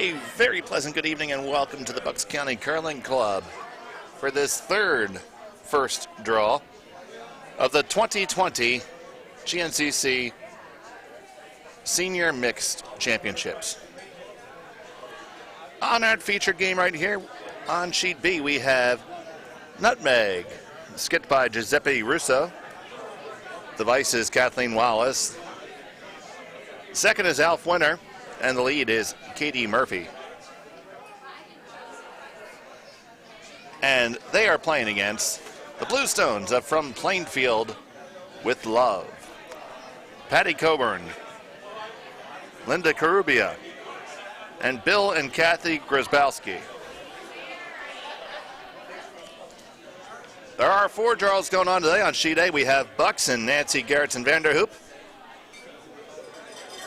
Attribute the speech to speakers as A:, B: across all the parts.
A: A very pleasant good evening and welcome to the Bucks County Curling Club for this first draw of the 2020 GNCC Senior Mixed Championships. On our featured game right here on Sheet B, we have Nutmeg, skipped by Giuseppe Russo. The vice is Kathleen Wallace. Second is Alf Winter, and the lead is Katie Murphy. And they are playing against the Bluestones from Plainfield with Love. Patty Coburn, Linda Karubia, and Bill and Kathy Grzybowski. There are 4 draws going on today on Sheet A. We have Bucks and Nancy Gerritsen Vanderhoop,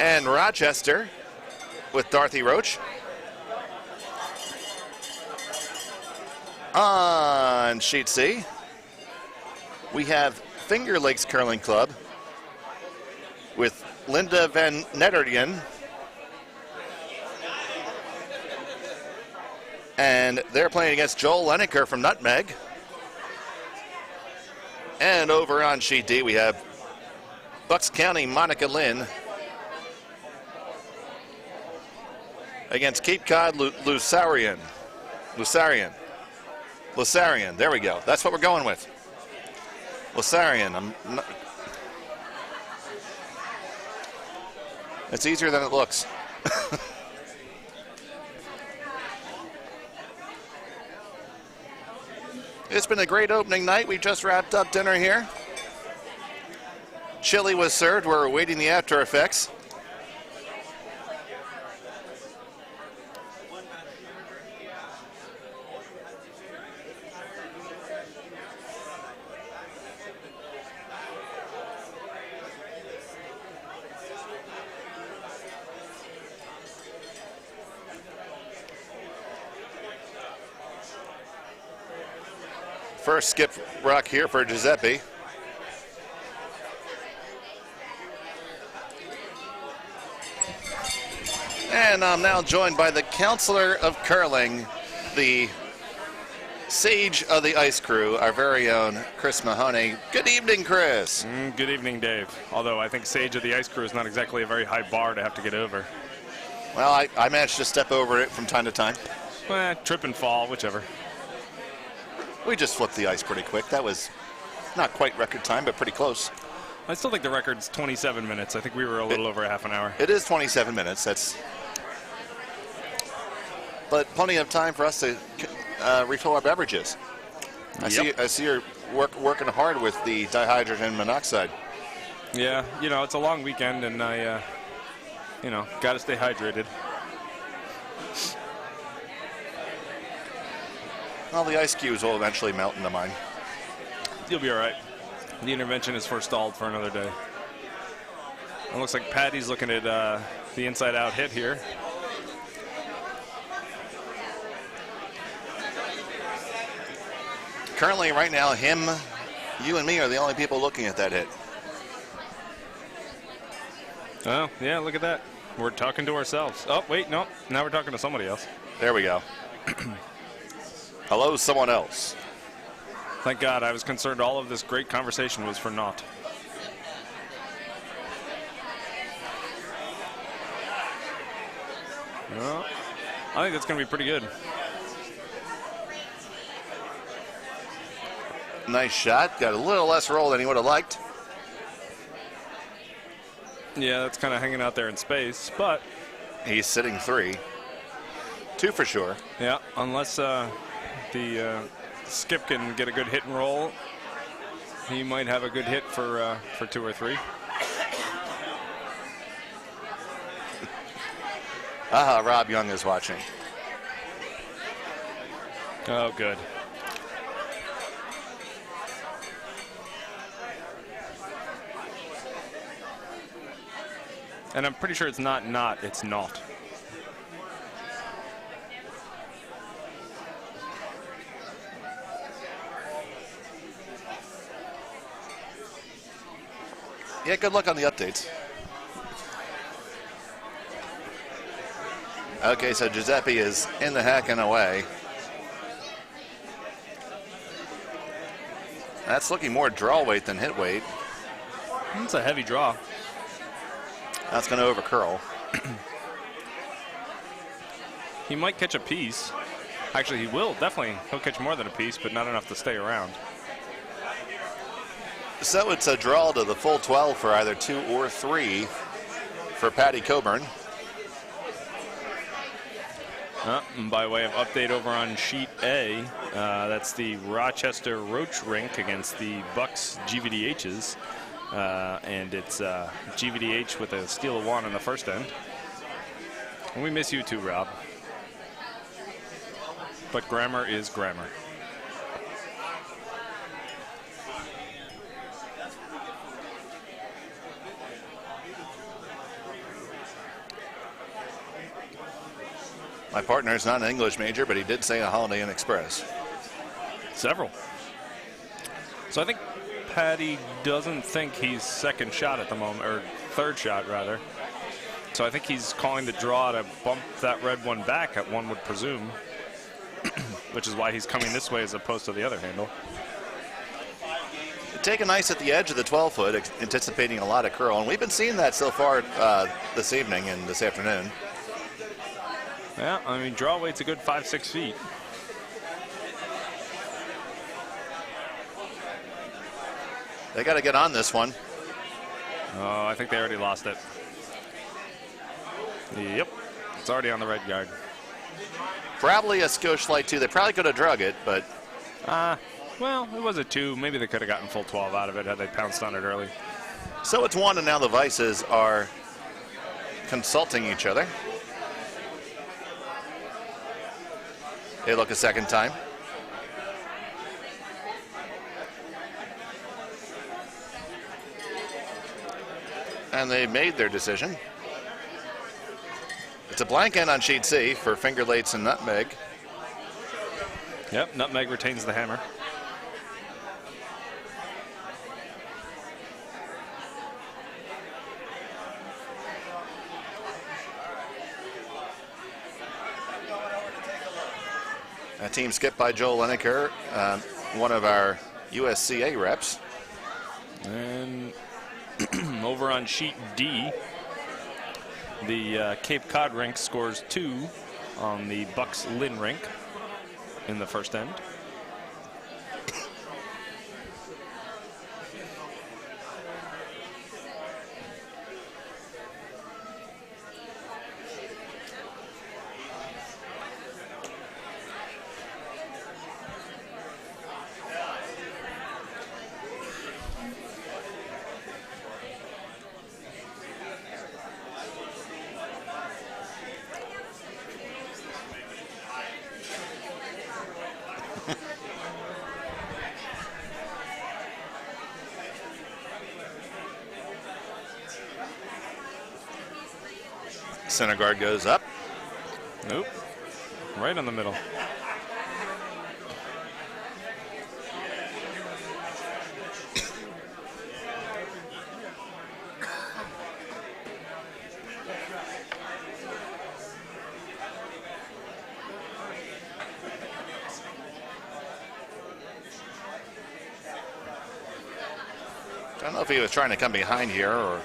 A: and Rochester with Dorothy Roach. On Sheet C, we have Finger Lakes Curling Club with Linda Van Netterden, and they're playing against Joel Lenneker from Nutmeg. And over on Sheet D, we have Bucks County Monica Lynn against Cape Cod Lusarian. There we go. That's what we're going with. Lusarian. It's easier than it looks. It's been a great opening night. We just wrapped up dinner here. Chili was served. We're awaiting the after effects. First skip rock here for Giuseppe. And I'm now joined by the counselor of curling, the sage of the ice crew, our very own Chris Mahoney. Good evening, Chris.
B: Good evening, Dave. Although I think sage of the ice crew is not exactly a very high bar to have to get over.
A: Well, I managed to step over it from time to time.
B: Trip and fall, whichever.
A: We just flipped the ice pretty quick. That was not quite record time, but pretty close.
B: I still think the record's 27 minutes. I think we were a little over half an hour.
A: It is 27 minutes. But plenty of time for us to refill our beverages. I see you're working hard with the dihydrogen monoxide.
B: Yeah, it's a long weekend, and I, got to stay hydrated.
A: Well, the ice cubes will eventually melt into mine.
B: You'll be all right. The intervention is forestalled for another day. It looks like Patty's looking at the inside-out hit here.
A: Currently, right now, you and me are the only people looking at that hit.
B: Oh, yeah, look at that. We're talking to ourselves. Oh, wait, no. Now we're talking to somebody else.
A: There we go. Hello, someone else.
B: Thank God. I was concerned all of this great conversation was for naught. Well, I think that's going to be pretty good.
A: Nice shot. Got a little less roll than he would have liked.
B: Yeah, that's kind of hanging out there in space, but
A: he's sitting 3. 2 for sure.
B: Yeah, unless the skip can get a good hit and roll, he might have a good hit for 2 or 3.
A: Rob Young is watching.
B: Oh, good. And I'm pretty sure it's not, it's not.
A: Yeah, good luck on the updates. Okay, so Giuseppe is in the hack and away. That's looking more draw weight than hit weight.
B: It's a heavy draw.
A: That's going to over curl.
B: He might catch a piece. Actually, he will, definitely. He'll catch more than a piece, but not enough to stay around.
A: So it's a draw to the full 12 for either 2 or 3 for Patty Coburn.
B: And by way of update over on sheet A, that's the Rochester Roach Rink against the Bucks GVDHs. And it's GVDH with a steal of 1 on the first end. And we miss you too, Rob. But grammar is grammar.
A: My partner is not an English major, but he did say a Holiday Inn Express.
B: Several. So I think Patty doesn't think he's second shot at the moment, or third shot rather. So I think he's calling the draw to bump that red one back, one would presume, which is why he's coming this way as opposed to the other handle.
A: Taking ice at the edge of the 12-foot, anticipating a lot of curl, and we've been seeing that so far this evening and this afternoon.
B: Yeah, I mean, draw weight's a good 5-6 feet.
A: They got to get on this one.
B: Oh, I think they already lost it. Yep, it's already on the red guard.
A: Probably a skosh light too. They probably could have drug it, but
B: well, it was a 2. Maybe they could have gotten full 12 out of it had they pounced on it early.
A: So it's 1, and now the Vices are consulting each other. They look a second time. And they made their decision. It's a blank end on sheet C for Finger Lates and Nutmeg.
B: Yep, Nutmeg retains the hammer.
A: A team skipped by Joel Lineker, one of our USCA reps.
B: And over on sheet D, the Cape Cod rink scores 2 on the Bucks Lynn rink in the first end.
A: Center guard goes up.
B: Nope. Right on the middle.
A: I don't know if he was trying to come behind here or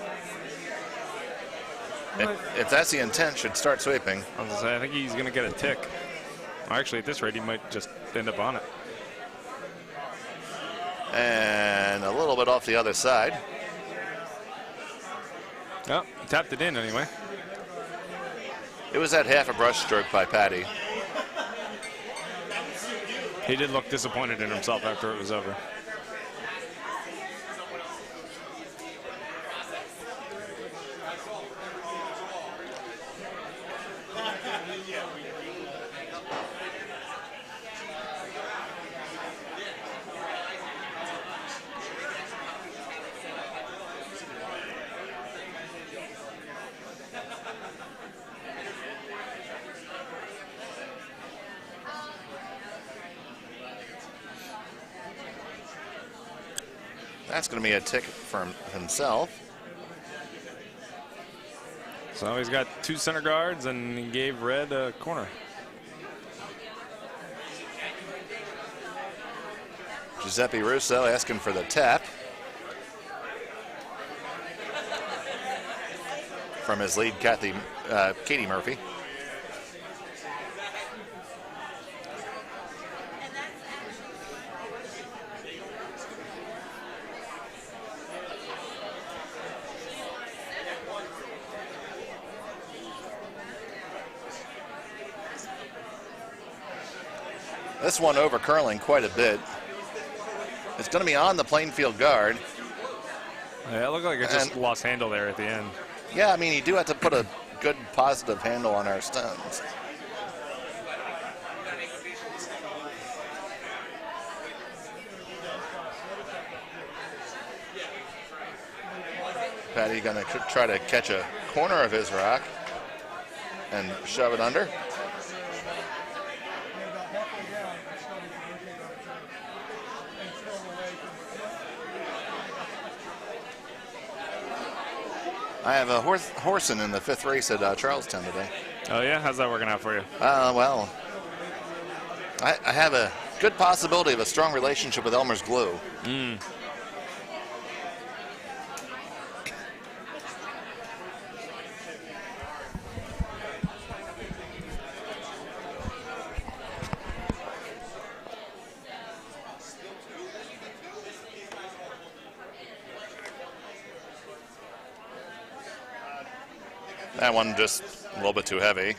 A: if that's the intent, should start sweeping.
B: I was gonna say, I think he's going to get a tick. Actually, at this rate, he might just end up on it.
A: And a little bit off the other side.
B: Oh, tapped it in anyway.
A: It was at half a brush stroke by Patty.
B: He did look disappointed in himself after it was over. That's going to be a tick for himself. So he's got 2 center guards, and he gave Red a corner.
A: Giuseppe Russo asking for the tap from his lead, Katie Murphy. This one over curling quite a bit. It's going to be on the Plainfield guard.
B: Yeah, it looked like it just lost handle there at the end.
A: Yeah, I mean, you do have to put a good positive handle on our stones. Patty going to try to catch a corner of his rock and shove it under. I have a horsing in the 5th race at Charlestown today.
B: Oh, yeah? How's that working out for you?
A: Well, I have a good possibility of a strong relationship with Elmer's Glue. That one just a little bit too heavy.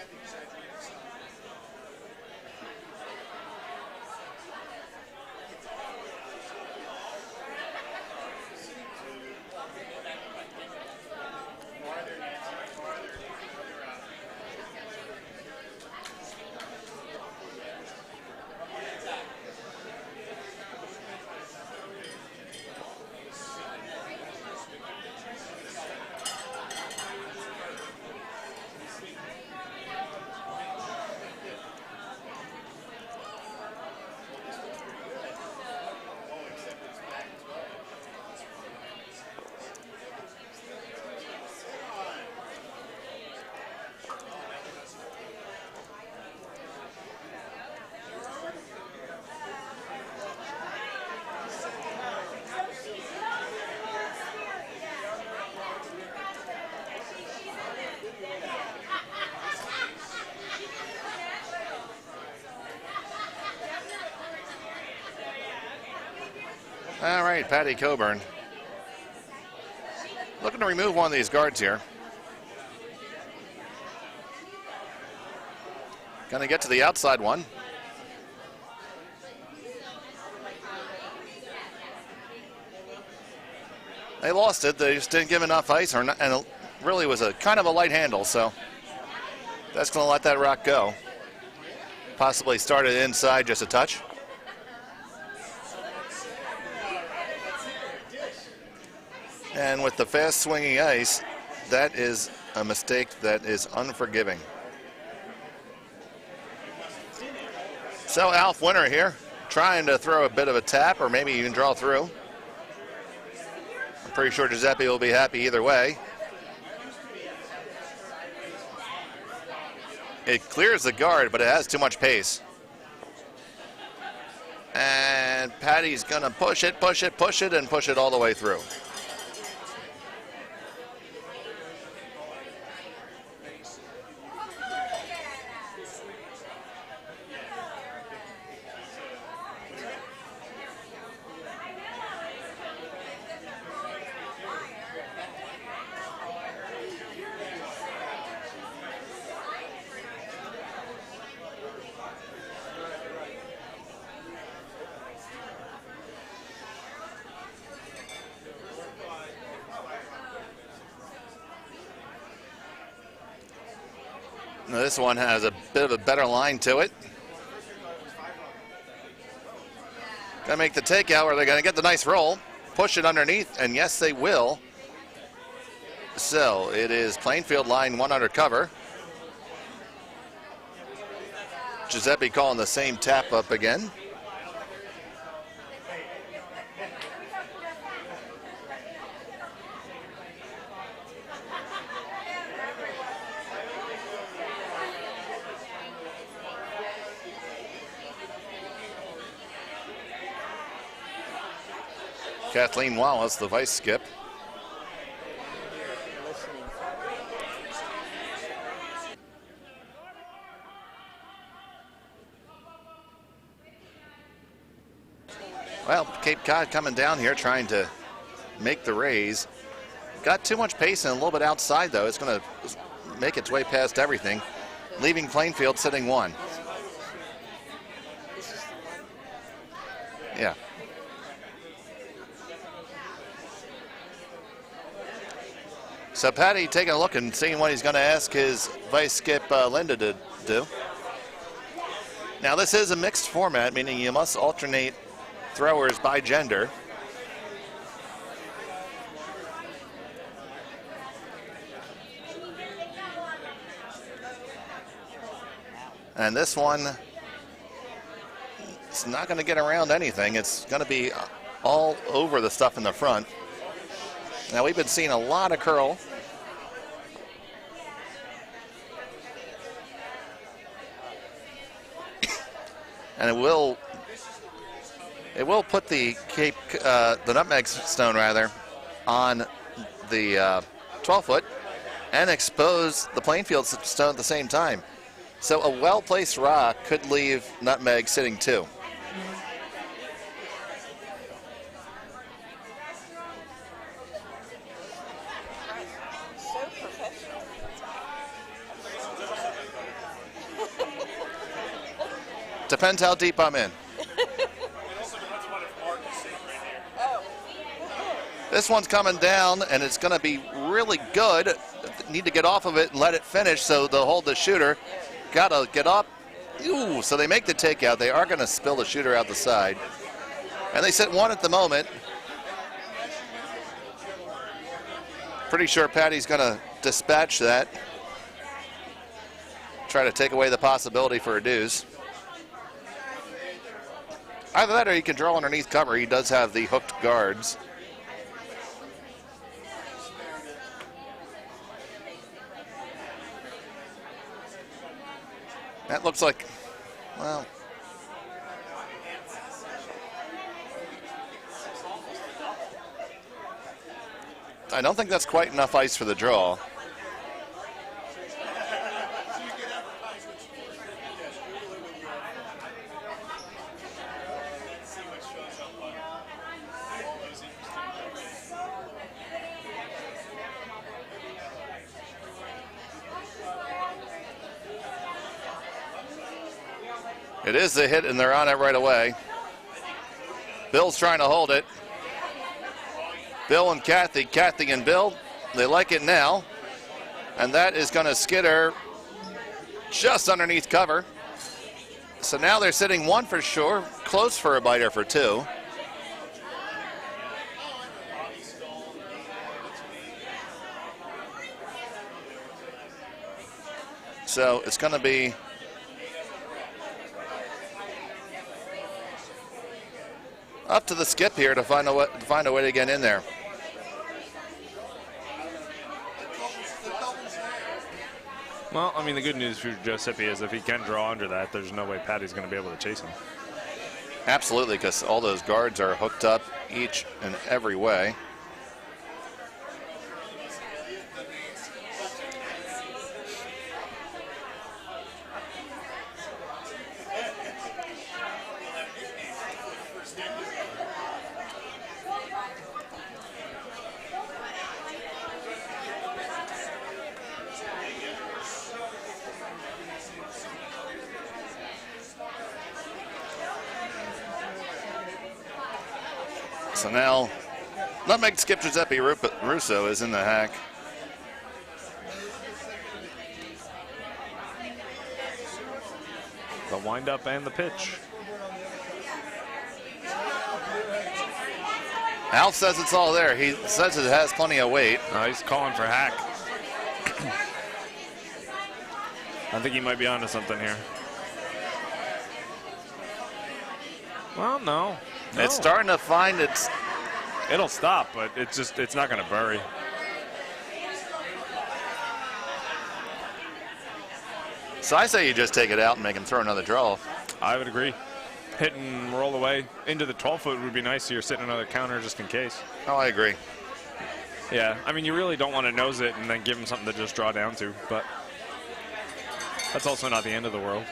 A: All right, Patty Coburn looking to remove one of these guards here. Going to get to the outside one. They lost it. They just didn't give enough ice, and it really was a kind of a light handle, so that's going to let that rock go. Possibly start it inside just a touch. And with the fast swinging ice, that is a mistake that is unforgiving. So Alf Winter here, trying to throw a bit of a tap or maybe even draw through. I'm pretty sure Giuseppe will be happy either way. It clears the guard, but it has too much pace. And Patty's gonna push it, and push it all the way through. Now this one has a bit of a better line to it. Gonna make the takeout, or they're gonna get the nice roll, push it underneath, and yes, they will. So it is Plainfield line 1 under cover. Giuseppe calling the same tap up again. Kathleen Wallace, the vice skip. Well, Cape Cod coming down here trying to make the raise. Got too much pace and a little bit outside, though. It's going to make its way past everything, leaving Plainfield sitting 1. Yeah. So Patty taking a look and seeing what he's going to ask his vice skip Linda to do. Now this is a mixed format, meaning you must alternate throwers by gender. And this one, it's not going to get around anything. It's going to be all over the stuff in the front. Now we've been seeing a lot of curl. And it will put the nutmeg stone rather on the 12-foot and expose the Plainfield stone at the same time. So a well-placed rock could leave nutmeg sitting 2. Depends how deep I'm in. This one's coming down, and it's going to be really good. Need to get off of it and let it finish, so they'll hold the shooter. Got to get up. Ooh, so they make the takeout. They are going to spill the shooter out the side. And they sit 1 at the moment. Pretty sure Patty's going to dispatch that. Try to take away the possibility for a deuce. Either that or he can draw underneath cover. He does have the hooked guards. That looks like, well, I don't think that's quite enough ice for the draw. It is the hit, and they're on it right away. Bill's trying to hold it. Bill and Kathy. Kathy and Bill, they like it now. And that is going to skitter just underneath cover. So now they're sitting 1 for sure, close for a biter for 2. So it's going to be up to the skip here to find a way to get in there.
B: Well, I mean, the good news for Giuseppe is if he can draw under that, there's no way Patty's going to be able to chase him.
A: Absolutely, because all those guards are hooked up each and every way. So now, Nutmeg skip Giuseppe Russo is in the hack.
B: The windup and the pitch.
A: Alf says it's all there. He says it has plenty of weight.
B: He's calling for hack. I think he might be onto something here. Well, no.
A: It's starting to find its...
B: It'll stop, but it's not going to bury.
A: So I say you just take it out and make him throw another draw.
B: I would agree. hit and roll away. Into the 12-foot would be nice, so you're sitting another counter just in case.
A: Oh, I agree.
B: Yeah, I mean, you really don't want to nose it and then give him something to just draw down to, but that's also not the end of the world.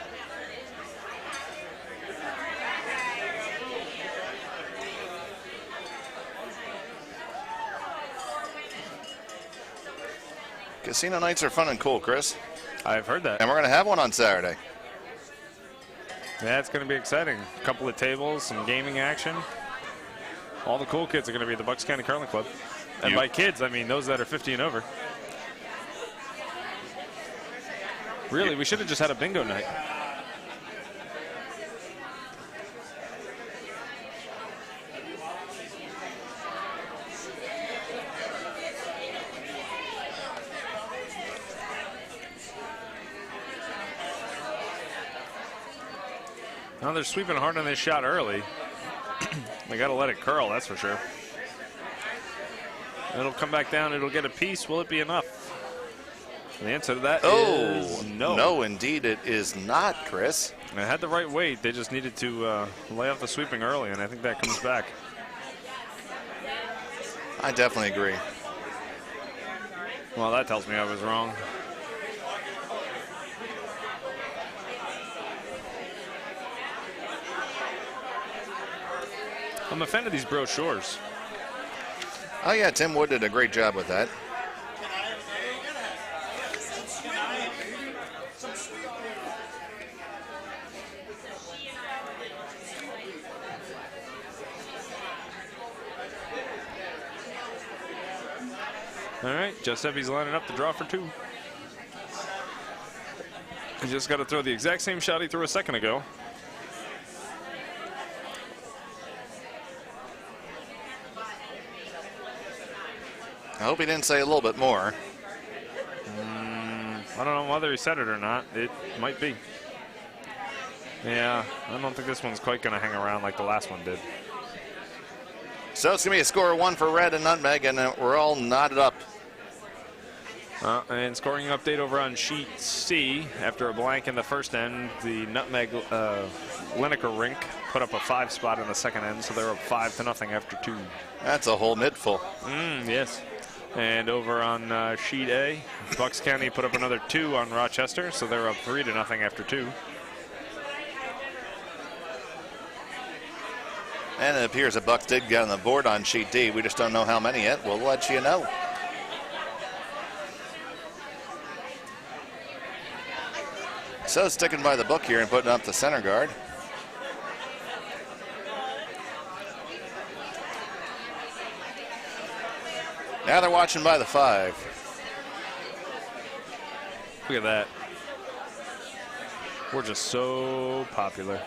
A: Casino nights are fun and cool, Chris.
B: I've heard that.
A: And we're going to have one on Saturday.
B: Yeah, it's going to be exciting. A couple of tables, some gaming action. All the cool kids are going to be at the Bucks County Curling Club. And by kids, I mean those that are 50 and over. Really, we should have just had a bingo night. Now they're sweeping hard on this shot early. They got to let it curl, that's for sure. It'll come back down. It'll get a piece. Will it be enough? And the answer to that is no.
A: No, indeed it is not, Chris.
B: And it had the right weight. They just needed to lay off the sweeping early, and I think that comes back.
A: I definitely agree.
B: Well, that tells me I was wrong. I'm a fan of these brochures.
A: Oh, yeah, Tim Wood did a great job with that.
B: All right, Giuseppe's lining up to draw for two. He just got to throw the exact same shot he threw a second ago.
A: I hope he didn't say a little bit more.
B: I don't know whether he said it or not. It might be. Yeah, I don't think this one's quite going to hang around like the last one did.
A: So it's going to be a score of 1 for Red and Nutmeg, and we're all knotted up.
B: And scoring update over on sheet C. After a blank in the first end, the Nutmeg Lineker rink put up a 5 spot in the second end, so they're up 5-0 after 2.
A: That's a whole midful.
B: Yes. And over on sheet A, Bucks County put up another 2 on Rochester, so they're up 3-0 after 2.
A: And it appears the Bucks did get on the board on sheet D. We just don't know how many yet. We'll let you know. So sticking by the book here and putting up the center guard. Now they're watching by the 5.
B: Look at that. We're just so popular.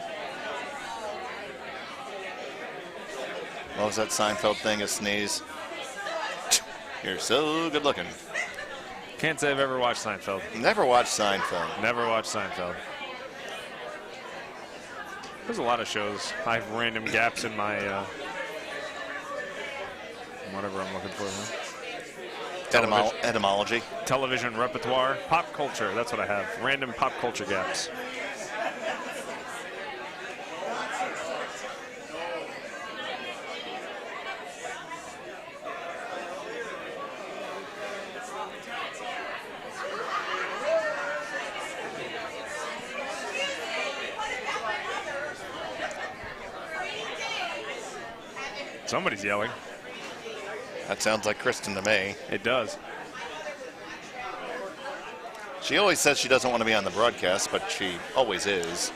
A: What was that Seinfeld thing, a sneeze? You're so good looking.
B: Can't say I've ever watched Seinfeld.
A: Never watched Seinfeld.
B: Never watched Seinfeld. There's a lot of shows. I have random gaps in my whatever I'm looking for here.
A: Etymology.
B: Television repertoire. Pop culture. That's what I have. Random pop culture gaps. Somebody's yelling.
A: That sounds like Kristen to me.
B: It does.
A: She always says she doesn't want to be on the broadcast, but she always is,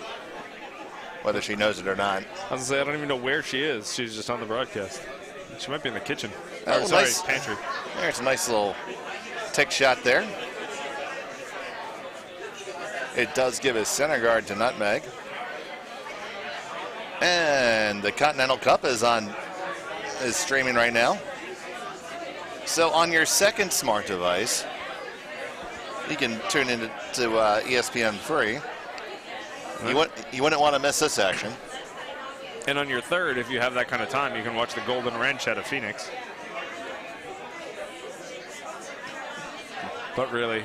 A: whether she knows it or not.
B: I was going to say, I don't even know where she is. She's just on the broadcast. She might be in the kitchen.
A: Oh,
B: Sorry,
A: nice.
B: pantry.
A: There's a nice little take shot there. It does give his center guard to Nutmeg. And the Continental Cup is streaming right now. So on your second smart device, you can tune into ESPN3. You wouldn't want to miss this action.
B: And on your third, if you have that kind of time, you can watch the Golden Wrench out of Phoenix. But really,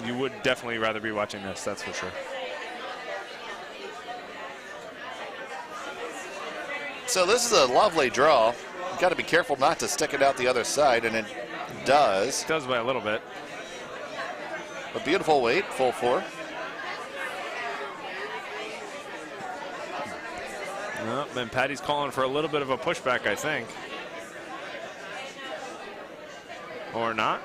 B: you would definitely rather be watching this, that's for sure.
A: So this is a lovely draw. You've got to be careful not to stick it out the other side, and it does.
B: It does by a little bit.
A: A beautiful weight, full 4.
B: Then Patty's calling for a little bit of a pushback, I think. Or not.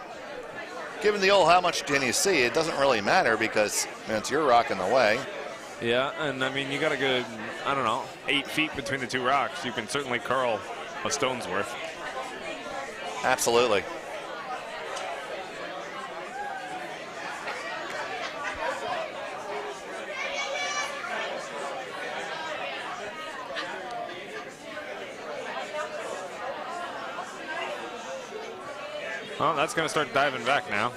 A: Given the old how much can you see, it doesn't really matter because it's your rock in the way.
B: Yeah, and I mean, you got a good, I don't know, 8 feet between the 2 rocks. You can certainly curl a stone's worth.
A: Absolutely.
B: Well, that's going to start diving back now.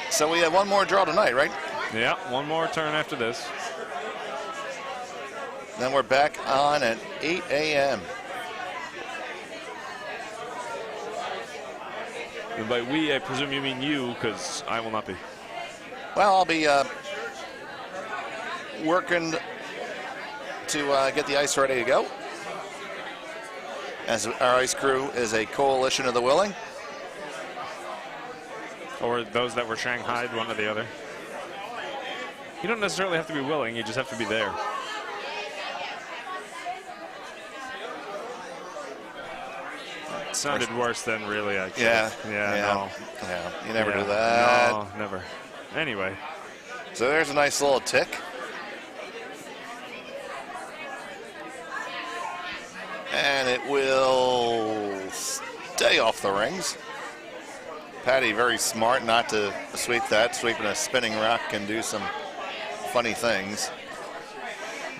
A: So we have one more draw tonight, right?
B: Yeah, one more turn after this.
A: Then we're back on at 8 a.m.
B: And by we, I presume you mean you, because I will not be.
A: Well, I'll be working to get the ice ready to go. As our ice crew is a coalition of the willing.
B: Or those that were shanghaied, one or the other. You don't necessarily have to be willing, you just have to be there. It sounded worse than really, actually.
A: Yeah.
B: No.
A: Yeah, you never do that.
B: No, never. Anyway.
A: So there's a nice little tick. And it will stay off the rings. Patty very smart not to sweep that. Sweeping a spinning rock can do some funny things.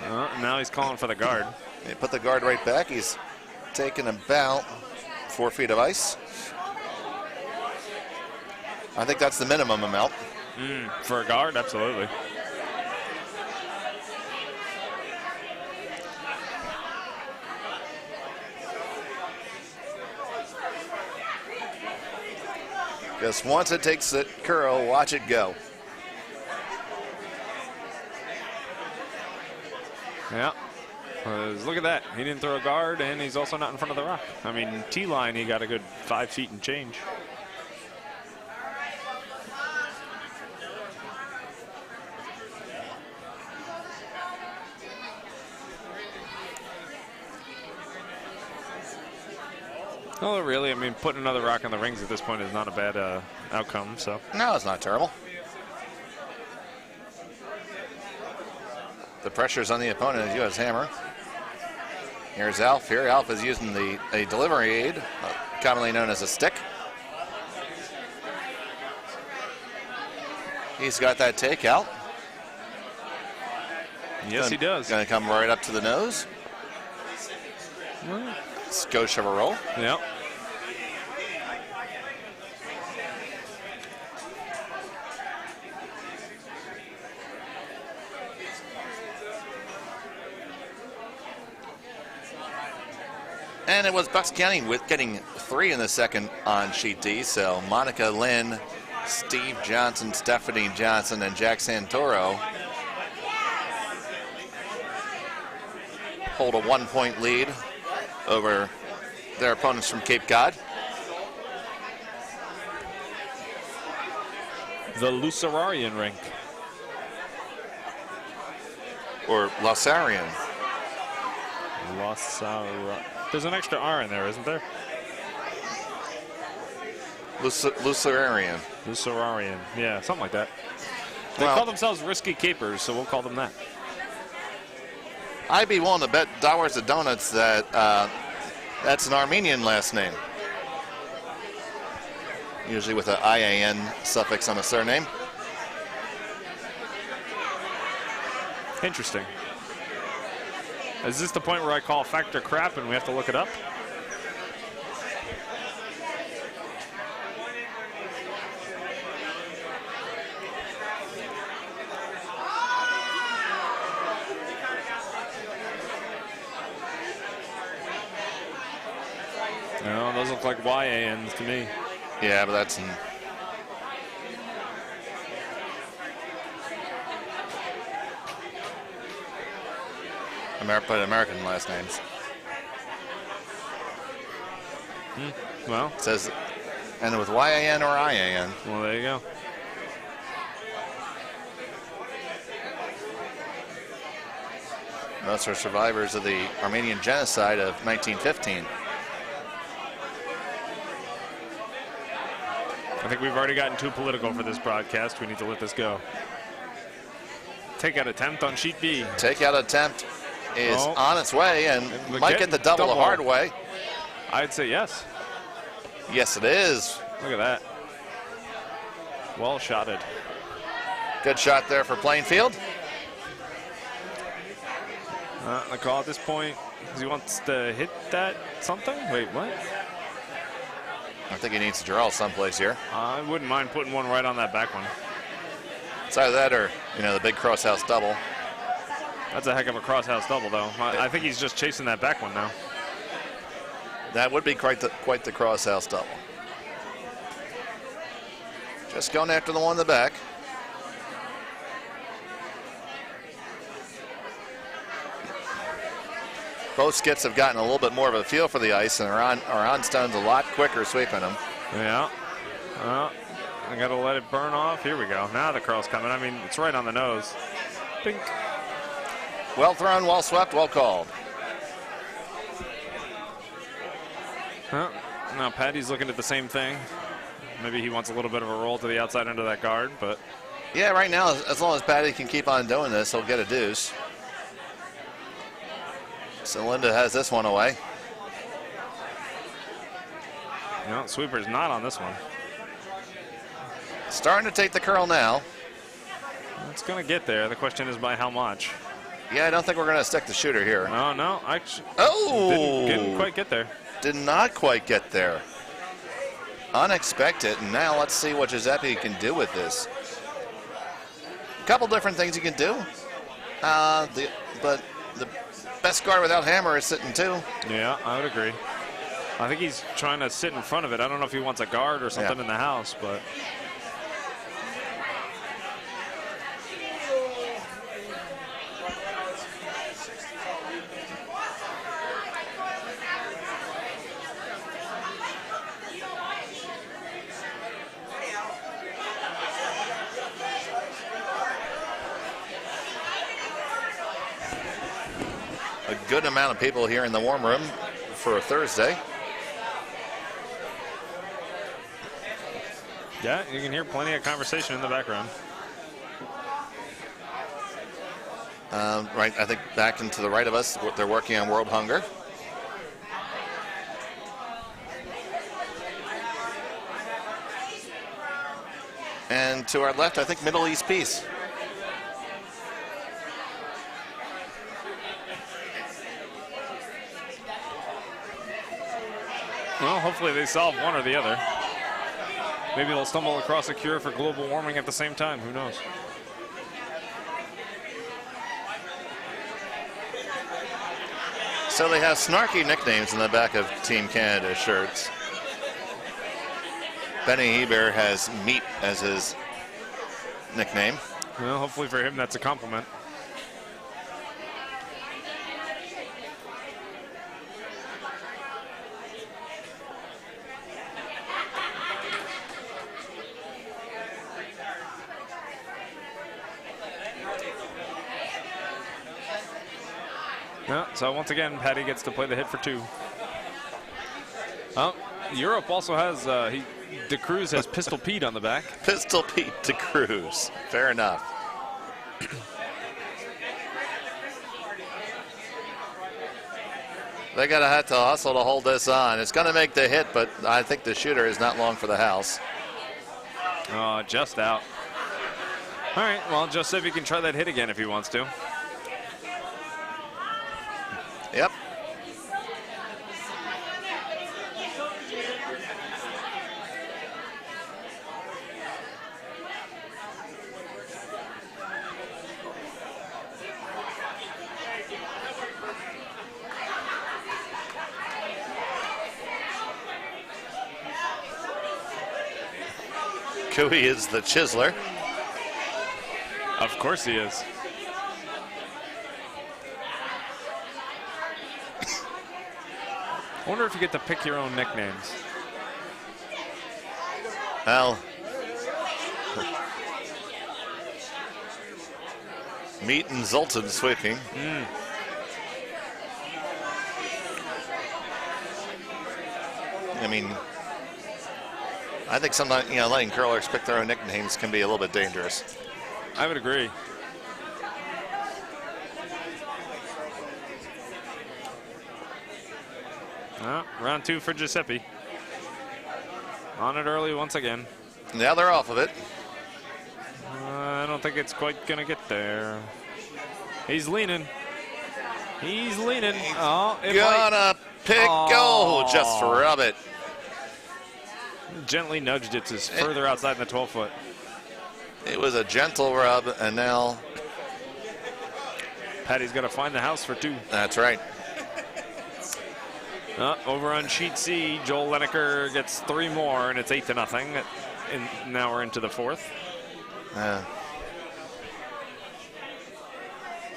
B: Now he's calling for the guard.
A: They put the guard right back. He's taken about 4 feet of ice. I think that's the minimum amount.
B: For a guard, absolutely.
A: Because once it takes it curl, watch it go.
B: Yeah. Look at that. He didn't throw a guard, and he's also not in front of the rock. I mean, T-line, he got a good 5 feet and change. Well, really, I mean, putting another rock in the rings at this point is not a bad outcome, so.
A: No, it's not terrible. The pressure's on the opponent as you has hammer. Here's Alf. Here, Alf is using a delivery aid, commonly known as a stick. He's got that takeout.
B: Yes, he does.
A: Going to come right up to the nose. Skosh of a roll.
B: Yep.
A: And it was Bucks County with getting 3 in the second on sheet D. So Monica Lynn, Steve Johnson, Stephanie Johnson, and Jack Santoro hold a 1-point lead over their opponents from Cape Cod.
B: The Lucerian rink.
A: Or Lassarian.
B: There's an extra R in there, isn't there?
A: Lucerian.
B: Lucerian. Yeah, something like that. They
A: Well,
B: call themselves Risky Capers, so we'll call them that.
A: I'd be willing to bet dollars of donuts that that's an Armenian last name. Usually with an IAN suffix on a surname.
B: Interesting. Is this the point where I call factor crap and we have to look it up? No, those look like YANs to me.
A: Yeah, but that's American last names.
B: Well,
A: It says, and with YAN or IAN.
B: well, there you go.
A: Those are survivors of the Armenian genocide of 1915.
B: I think we've already gotten too political for this broadcast. We need to let this go. Takeout attempt on sheet B.
A: Takeout attempt is on its way and might get the double the hard way.
B: I'd say yes.
A: Yes, it is.
B: Look at that. Well shotted.
A: Good shot there for Plainfield.
B: The call at this point is he wants to hit that something? Wait, what?
A: I think he needs to draw someplace here.
B: I wouldn't mind putting one right on that back one.
A: It's either that or, the big crosshouse double.
B: That's a heck of a crosshouse double, though. I think he's just chasing that back one now.
A: That would be quite the crosshouse double. Just going after the one in the back. Both skits have gotten a little bit more of a feel for the ice and are on stones a lot quicker sweeping them.
B: Yeah. I got to let it burn off. Here we go. Now the curl's coming. I mean, it's right on the nose. Bink.
A: Well thrown, well swept, well called.
B: Now Patty's looking at the same thing. Maybe he wants a little bit of a roll to the outside end of that guard, but...
A: Yeah, right now, as long as Patty can keep on doing this, he'll get a deuce. So Linda has this one away.
B: No, sweeper's not on this one.
A: Starting to take the curl now.
B: It's going to get there. The question is by how much.
A: Yeah, I don't think we're going to stick the shooter here.
B: No. Didn't quite get there.
A: Did not quite get there. Unexpected. And now let's see what Giuseppe can do with this. A couple different things he can do. But the best guard without hammer is sitting too.
B: Yeah, I would agree. I think he's trying to sit in front of it. I don't know if he wants a guard or something in the house, but...
A: A good amount of people here in the warm room for a Thursday.
B: Yeah, you can hear plenty of conversation in the background.
A: Right, I think back and to the right of us, they're working on World Hunger. And to our left, I think Middle East Peace.
B: Well, hopefully they solve one or the other. Maybe they'll stumble across a cure for global warming at the same time. Who knows?
A: So they have snarky nicknames in the back of Team Canada shirts. Benny Heber has Meat as his nickname.
B: Well, hopefully for him that's a compliment. Yeah, so once again, Patty gets to play the hit for two. Europe also has, De Cruz has Pistol Pete on the back.
A: Pistol Pete De Cruz. Fair enough. They got to have to hustle to hold this on. It's going to make the hit, but I think the shooter is not long for the house.
B: Oh, just out. All right, well, Giuseppe can try that hit again if he wants to.
A: Yep. Cooey is the chiseler.
B: Of course he is. I wonder if you get to pick your own nicknames.
A: Well, Meat and Zoltan sweeping. I mean, I think sometimes, letting curlers pick their own nicknames can be a little bit dangerous.
B: I would agree. Round 2 for Giuseppe. On it early once again.
A: Now they're off of it.
B: I don't think it's quite going to get there. He's leaning. He's leaning. Oh, it
A: Gonna pick. Oh, just rub it.
B: Gently nudged it to further outside the 12-foot.
A: It was a gentle rub, and now
B: Patty's got to find the house for 2.
A: That's right.
B: Over on sheet C, Joel Lineker gets 3 more, and it's 8-0. And now we're into the 4th.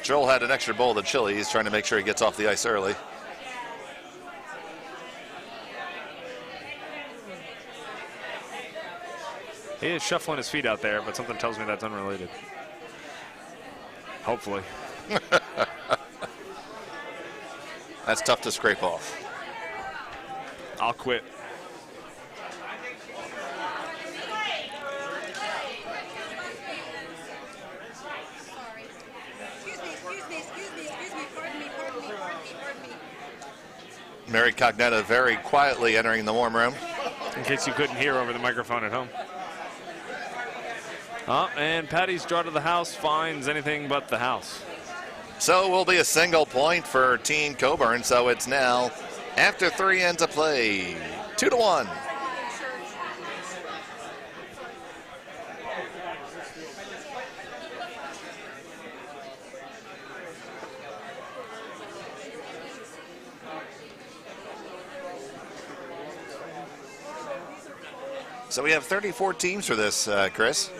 A: Joel had an extra bowl of chili. He's trying to make sure he gets off the ice early.
B: He is shuffling his feet out there, but something tells me that's unrelated. Hopefully.
A: That's tough to scrape off.
B: I'll quit.
A: Mary Cognetta very quietly entering the warm room.
B: In case you couldn't hear over the microphone at home. And Patty's draw to the house finds anything but the house.
A: So it will be a single point for Team Coburn. So it's now, after 3 ends of play, 2-1. So we have 34 teams for this, Chris.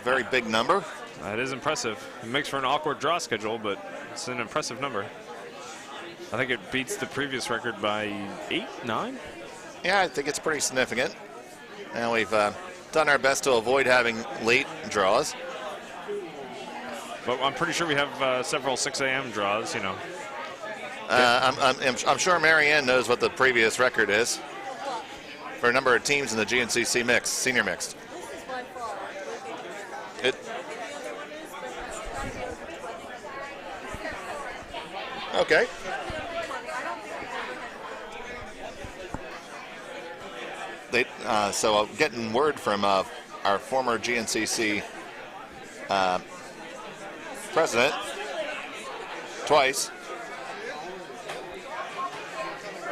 A: Very big number.
B: That is impressive. It makes for an awkward draw schedule, but it's an impressive number. I think it beats the previous record by 8, 9?
A: Yeah, I think it's pretty significant. And we've done our best to avoid having late draws.
B: But I'm pretty sure we have several 6 a.m. draws,
A: I'm sure Marianne knows what the previous record is for a number of teams in the GNCC mix, senior mixed. Okay. So getting word from our former GNCC president twice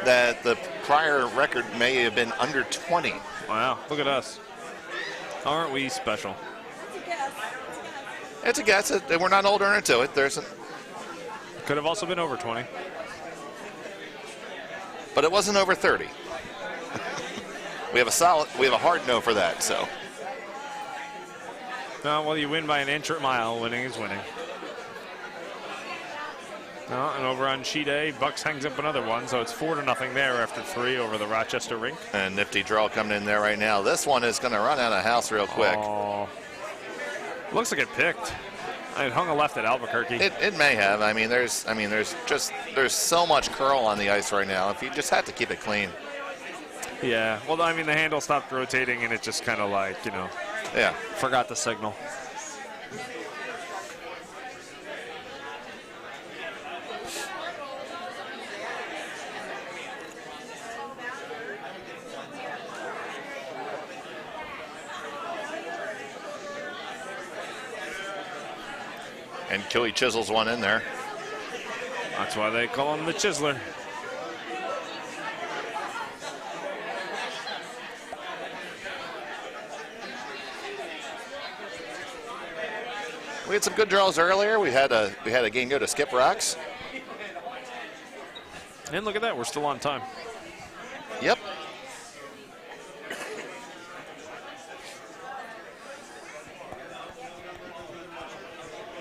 A: that the prior record may have been under 20.
B: Wow, look at us. Aren't we special?
A: It's a guess. We're not older into it.
B: Could have also been over 20.
A: But it wasn't over 30. we have a hard no for that, so.
B: Well, you win by an inch or a mile. Winning is winning. And over on sheet A, Bucks hangs up another one, so it's 4-0 there after 3 over the Rochester rink.
A: And nifty draw coming in there right now. This one is going to run out of house real quick.
B: Oh, looks like it picked. It hung a left at Albuquerque.
A: It may have. There's so much curl on the ice right now. If you just have to keep it clean.
B: Yeah. Well, the handle stopped rotating, and it just kind of
A: yeah,
B: forgot the signal.
A: And Killy chisels one in there.
B: That's why they call him the Chiseler.
A: We had some good draws earlier. We had a game go to Skip Rocks.
B: And look at that, we're still on time.
A: Yep.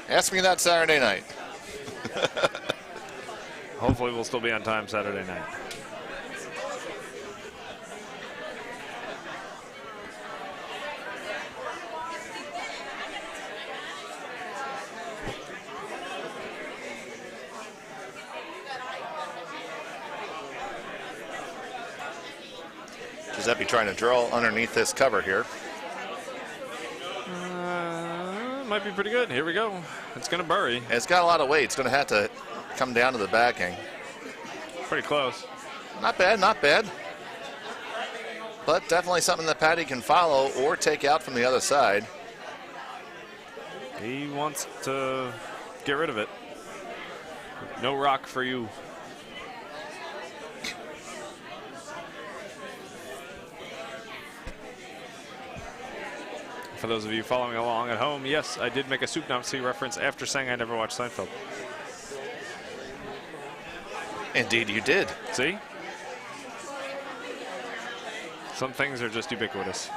A: Ask me that Saturday night.
B: Hopefully we'll still be on time Saturday night.
A: Giuseppe trying to draw underneath this cover here.
B: Might be pretty good. Here we go. It's going to bury.
A: It's got a lot of weight. It's going to have to come down to the backing.
B: Pretty close.
A: Not bad, not bad. But definitely something that Patty can follow or take out from the other side.
B: He wants to get rid of it. No rock for you. For those of you following along at home, yes, I did make a Soup Nazi reference after saying I never watched Seinfeld.
A: Indeed, you did.
B: See? Some things are just ubiquitous.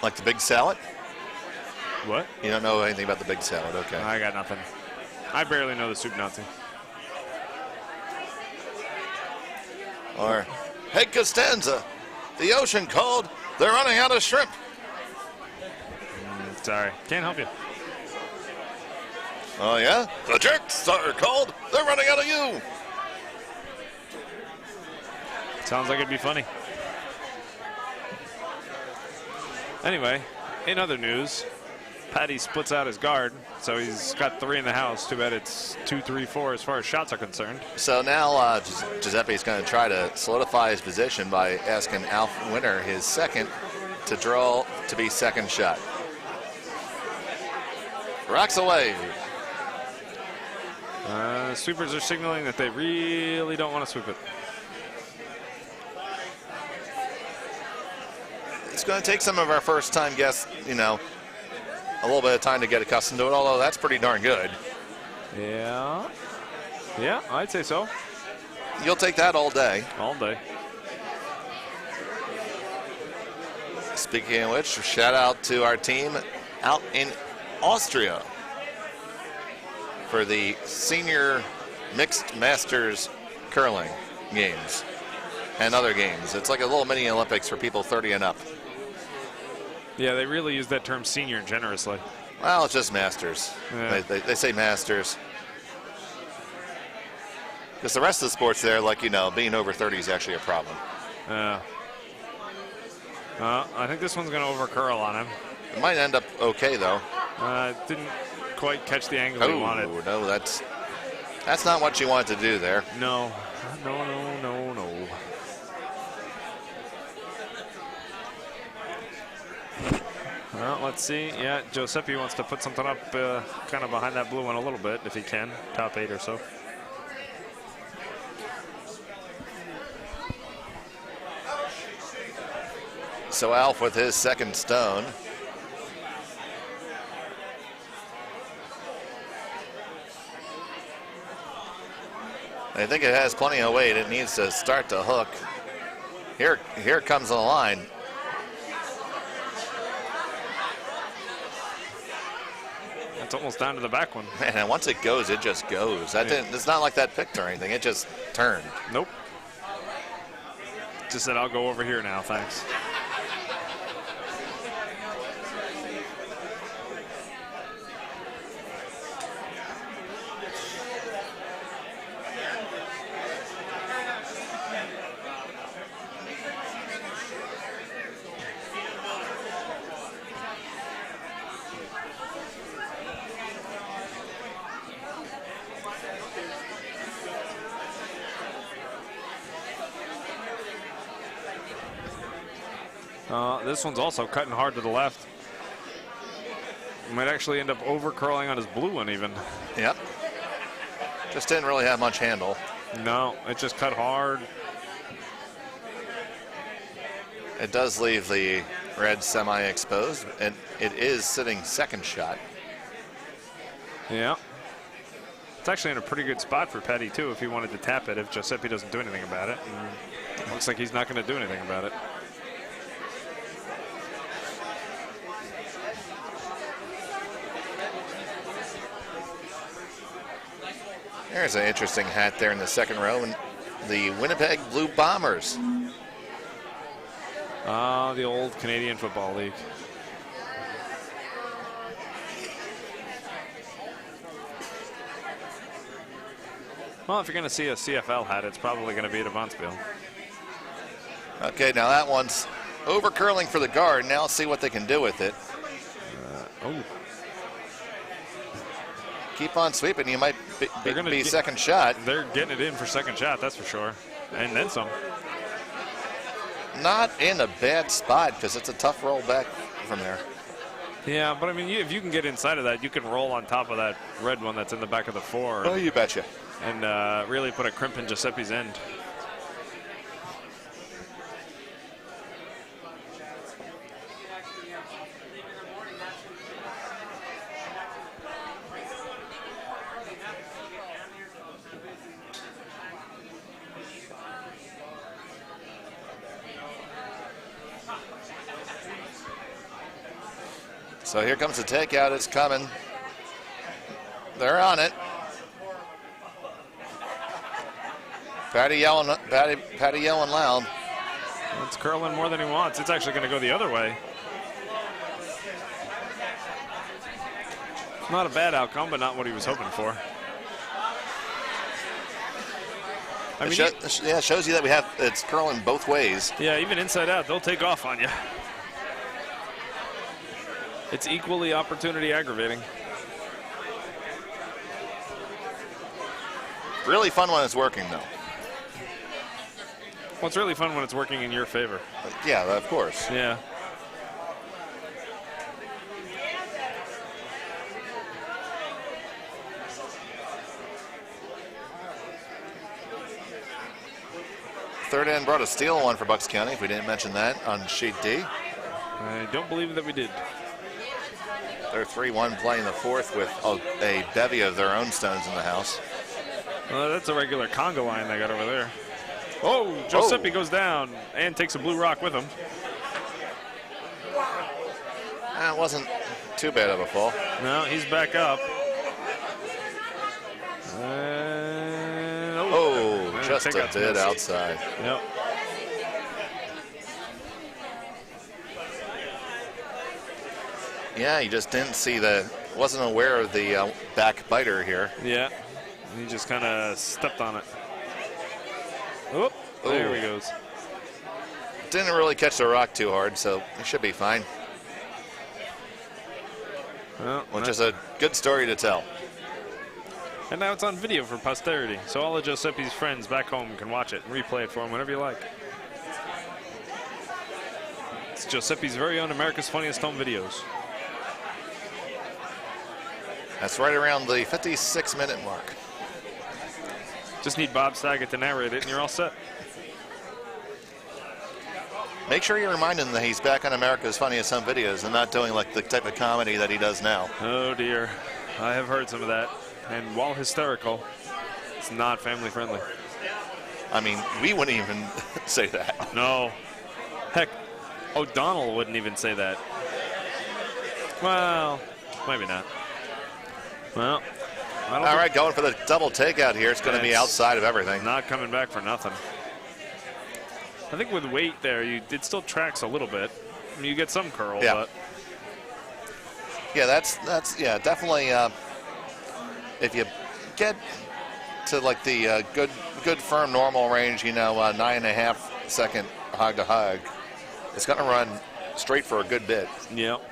A: Like the big salad?
B: What?
A: You don't know anything about the big salad, okay.
B: I got nothing. I barely know the Soup Nazi.
A: Or, hey, Costanza, the ocean called. They're running out of shrimp.
B: Sorry, can't help you.
A: Oh, yeah? The jerks are called. They're running out of you.
B: Sounds like it'd be funny. Anyway, in other news, Patty splits out his guard, so he's got 3 in the house. Too bad it's 2, 3, 4 as far as shots are concerned.
A: So now Giuseppe's going to try to solidify his position by asking Alf Winter, his second, to draw to be second shot. Rocks away.
B: Sweepers are signaling that they really don't want to sweep it.
A: It's going to take some of our first-time guests, you know, a little bit of time to get accustomed to it, although that's pretty darn good.
B: Yeah. Yeah, I'd say so.
A: You'll take that all day.
B: All day.
A: Speaking of which, shout out to our team out in Austria for the senior mixed masters curling games and other games. It's like a little mini Olympics for people 30 and up.
B: Yeah, they really use that term senior generously.
A: Well, it's just masters.
B: Yeah.
A: They say masters. Because the rest of the sports there, like, you know, being over 30 is actually a problem.
B: Yeah. I think this one's going to over-curl on him.
A: It might end up okay, though.
B: Didn't quite catch the angle he wanted.
A: No, that's not what you want to do there.
B: No. No. Well, let's see. Yeah, Giuseppe wants to put something up kind of behind that blue one a little bit, if he can. Top 8 or so.
A: So Alf with his second stone. I think it has plenty of weight. It needs to start to hook. Here comes the line.
B: It's almost down to the back one.
A: Man, and once it goes, it just goes. It's not like that picked or anything. It just turned.
B: Nope. Just said, I'll go over here now, thanks. This one's also cutting hard to the left. Might actually end up over curling on his blue one even.
A: Yep. Just didn't really have much handle.
B: No, it just cut hard.
A: It does leave the red semi-exposed, and it is sitting second shot.
B: Yeah. It's actually in a pretty good spot for Petty, too, if he wanted to tap it, if Giuseppe doesn't do anything about it. And it looks like he's not going to do anything about it.
A: There's an interesting hat there in the second row, and the Winnipeg Blue Bombers.
B: The old Canadian Football League. Well, if you're going to see a CFL hat, it's probably going to be at Avansville.
A: Okay, now that one's over curling for the guard. Now let's see what they can do with it.
B: Oh.
A: Keep on sweeping. You might be second shot.
B: They're getting it in for second shot, that's for sure. And then some.
A: Not in a bad spot because it's a tough roll back from there.
B: Yeah, but I mean, if you can get inside of that, you can roll on top of that red one that's in the back of the 4.
A: Oh, you betcha.
B: And really put a crimp in Giuseppe's end.
A: So here comes the takeout. It's coming. They're on it. Patty yelling loud.
B: It's curling more than he wants. It's actually going to go the other way. Not a bad outcome, but not what he was hoping for. I mean,
A: it shows you that it's curling both ways.
B: Yeah, even inside out, they'll take off on you. It's equally opportunity aggravating.
A: Really fun when it's working, though.
B: Well, it's really fun when it's working in your favor.
A: Yeah, of course.
B: Yeah.
A: Third end brought a steal one for Bucks County, if we didn't mention that on sheet D.
B: I don't believe that we did.
A: They're 3-1 playing the 4th with a bevy of their own stones in the house.
B: Well, that's a regular conga line they got over there. Oh, Giuseppe goes down and takes a blue rock with him.
A: It wasn't too bad of a fall.
B: No, he's back up.
A: Just a bit outside.
B: Yep.
A: Yeah, he just didn't see wasn't aware of the back biter here.
B: Yeah, he just kind of stepped on it. Whoop, there he goes.
A: Didn't really catch the rock too hard, so it should be fine.
B: Well,
A: which is a good story to tell.
B: And now it's on video for posterity, so all of Giuseppe's friends back home can watch it and replay it for him whenever you like. It's Giuseppe's very own America's Funniest Home Videos.
A: That's right around the 56-minute mark.
B: Just need Bob Saget to narrate it, and you're all set.
A: Make sure you remind him that he's back on America's Funniest Home Videos and not doing like the type of comedy that he does now.
B: Oh, dear. I have heard some of that. And while hysterical, it's not family friendly.
A: I mean, we wouldn't even say that.
B: No. Heck, O'Donnell wouldn't even say that. Well, maybe not. Well,
A: all right, going for the double takeout here. It's going to be outside of everything.
B: Not coming back for nothing. I think with weight there, it still tracks a little bit. I mean, you get some curl,
A: yeah.
B: But
A: yeah, that's definitely. If you get to like the good firm normal range, 9.5 second hog to hog, it's going to run straight for a good bit.
B: Yep.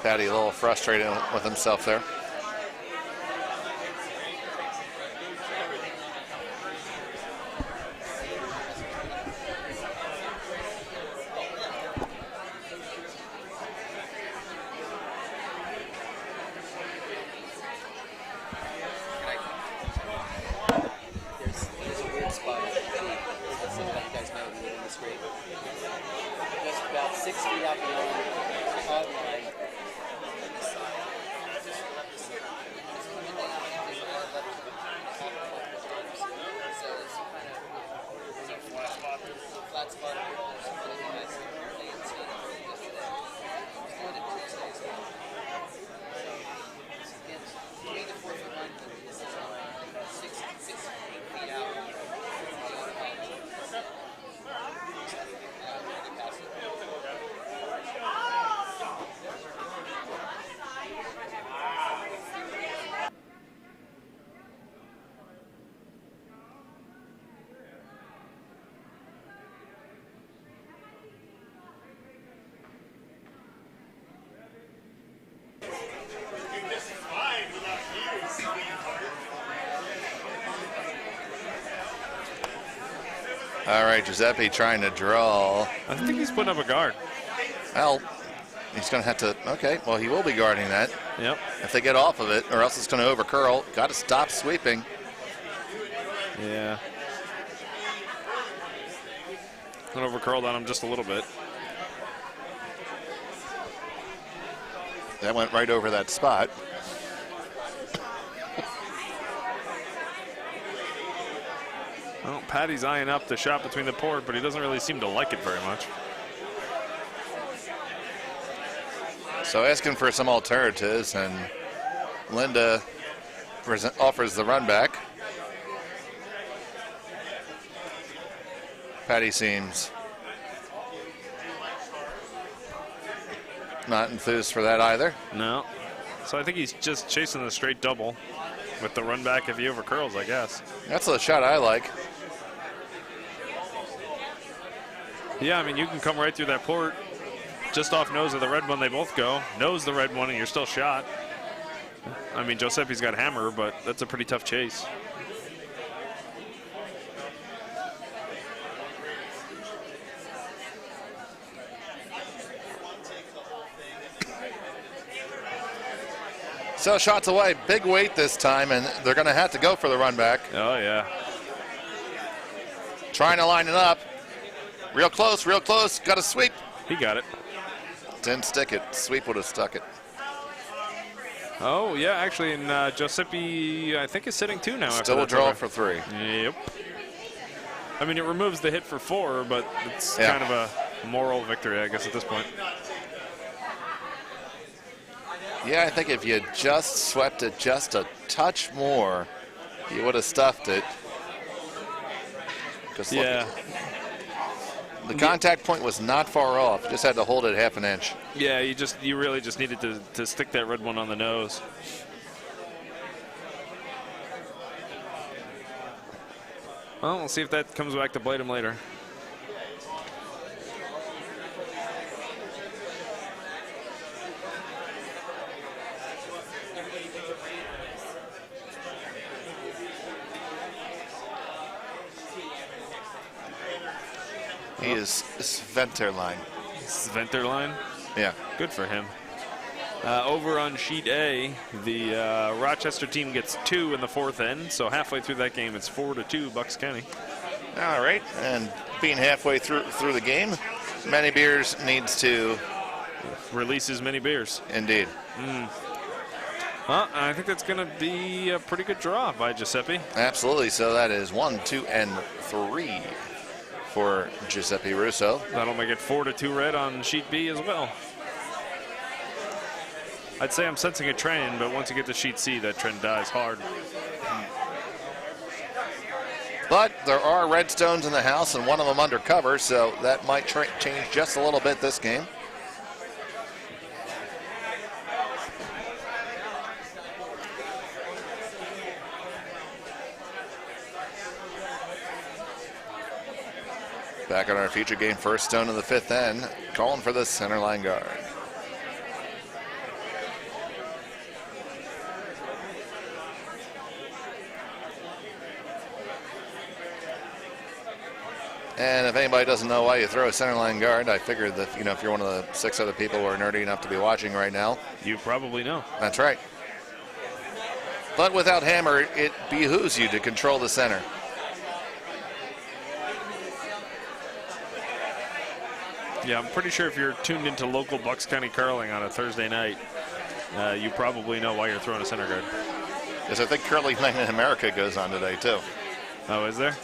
A: Patty a little frustrated with himself there. All right, Giuseppe trying to draw.
B: I think he's putting up a guard.
A: Well, he's going to have to. Okay, well, he will be guarding that.
B: Yep.
A: If they get off of it, or else it's going to overcurl. Got to stop sweeping.
B: Yeah. Went overcurled on him just a little bit.
A: That went right over that spot.
B: Well, Patty's eyeing up the shot between the board, but he doesn't really seem to like it very much.
A: So asking for some alternatives, and Linda offers the run back. Patty seems not enthused for that either.
B: No. So I think he's just chasing the straight double with the run back if he overcurls, I guess.
A: That's the shot I like.
B: Yeah, I mean, you can come right through that port just off nose of the red one. They both go. Nose the red one, and you're still shot. I mean, Giuseppe's got hammer, but that's a pretty tough chase.
A: So shots away, big weight this time, and they're going to have to go for the run back.
B: Oh, yeah.
A: Trying to line it up. Real close, got a sweep.
B: He got it.
A: Didn't stick it. Sweep would have stuck it.
B: Oh, yeah, actually, and Giuseppe, I think, is sitting 2 now.
A: Still a draw for 3.
B: Yep. I mean, it removes the hit for 4, but it's kind of a moral victory, I guess, at this point.
A: Yeah, I think if you just swept it just a touch more, you would have stuffed it. Just
B: yeah.
A: The contact point was not far off. You just had to hold it half an inch.
B: Yeah, you really just needed to stick that red one on the nose. Well, we'll see if that comes back to bite him later.
A: He is Sventerline.
B: Sventerline?
A: Yeah.
B: Good for him. Over on sheet A, the Rochester team gets 2 in the 4th end, so halfway through that game, it's 4-2 Bucks County.
A: All right, and being halfway through the game, Many Beers needs to
B: release as many beers.
A: Indeed.
B: Well, I think that's going to be a pretty good draw by Giuseppe.
A: Absolutely. So that is 1, 2, and 3 for Giuseppe Russo.
B: That'll make it 4-2 red on sheet B as well. I'd say I'm sensing a trend, but once you get to sheet C, that trend dies hard.
A: But there are red stones in the house, and one of them undercover, so that might change just a little bit this game. Back on our feature game, first stone in the 5th end, calling for the center line guard. And if anybody doesn't know why you throw a center line guard, I figured that, if you're one of the 6 other people who are nerdy enough to be watching right now.
B: You probably know.
A: That's right. But without hammer, it behooves you to control the center.
B: Yeah, I'm pretty sure if you're tuned into local Bucks County curling on a Thursday night, you probably know why you're throwing a center guard.
A: Because I think Curling Night in America goes on today, too.
B: Oh, is there?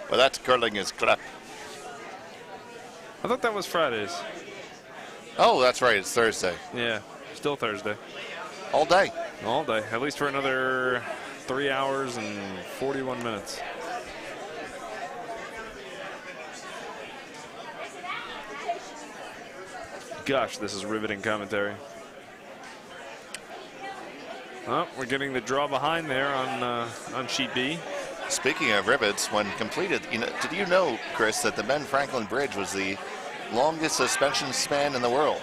A: Well, that's curling is crap.
B: I thought that was Fridays.
A: Oh, that's right. It's Thursday.
B: Yeah, still Thursday.
A: All day.
B: All day, at least for another 3 hours and 41 minutes. Gosh, this is riveting commentary. Oh, we're getting the draw behind there on sheet B.
A: Speaking of rivets, when completed, did you know, Chris, that the Ben Franklin Bridge was the longest suspension span in the world?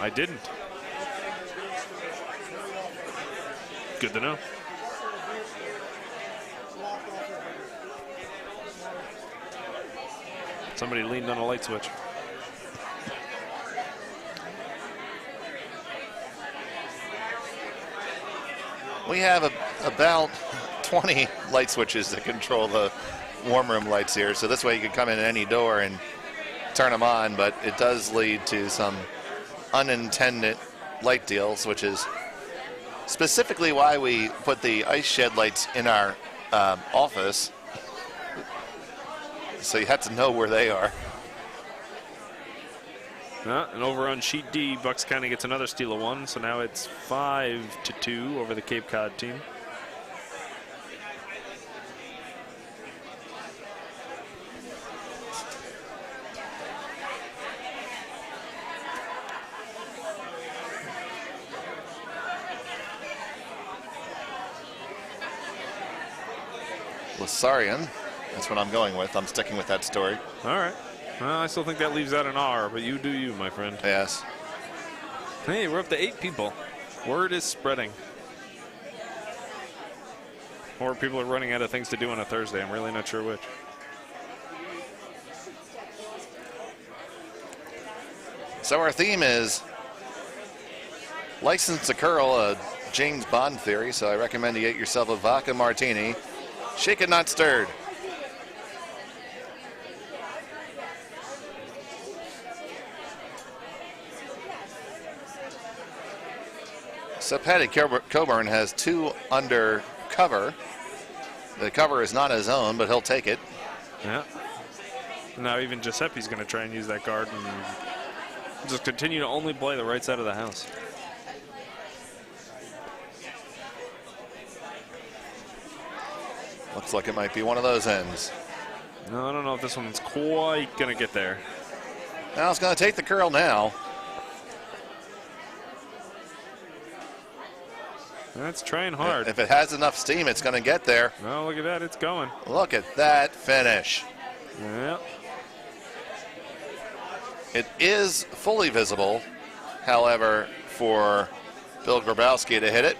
B: I didn't. Good to know. Somebody leaned on a light switch.
A: We have about 20 light switches that control the warm room lights here, so this way you can come in at any door and turn them on, but it does lead to some unintended light deals, which is specifically why we put the ice shed lights in our office, so you have to know where they are.
B: And over on sheet D, Bucks County gets another steal of 1, so now it's 5-2 over the Cape Cod team.
A: Lasarian, that's what I'm going with. I'm sticking with that story.
B: All right. Well, I still think that leaves out an R, but you do you, my friend.
A: Yes.
B: Hey, we're up to 8 people. Word is spreading. Or people are running out of things to do on a Thursday. I'm really not sure which.
A: So our theme is license to curl, a James Bond theory, so I recommend you get yourself a vodka martini. Shaken, not stirred. So Patty Coburn has 2 under cover. The cover is not his own, but he'll take it.
B: Yeah. Now even Giuseppe's going to try and use that guard and just continue to only play the right side of the house.
A: Looks like it might be one of those ends.
B: No, I don't know if this one's quite going to get there.
A: Now it's going to take the curl now.
B: That's trying hard.
A: If it has enough steam, it's going to get there.
B: Oh, look at that. It's going.
A: Look at that finish.
B: Yeah.
A: It is fully visible, however, for Bill Grabowski to hit it.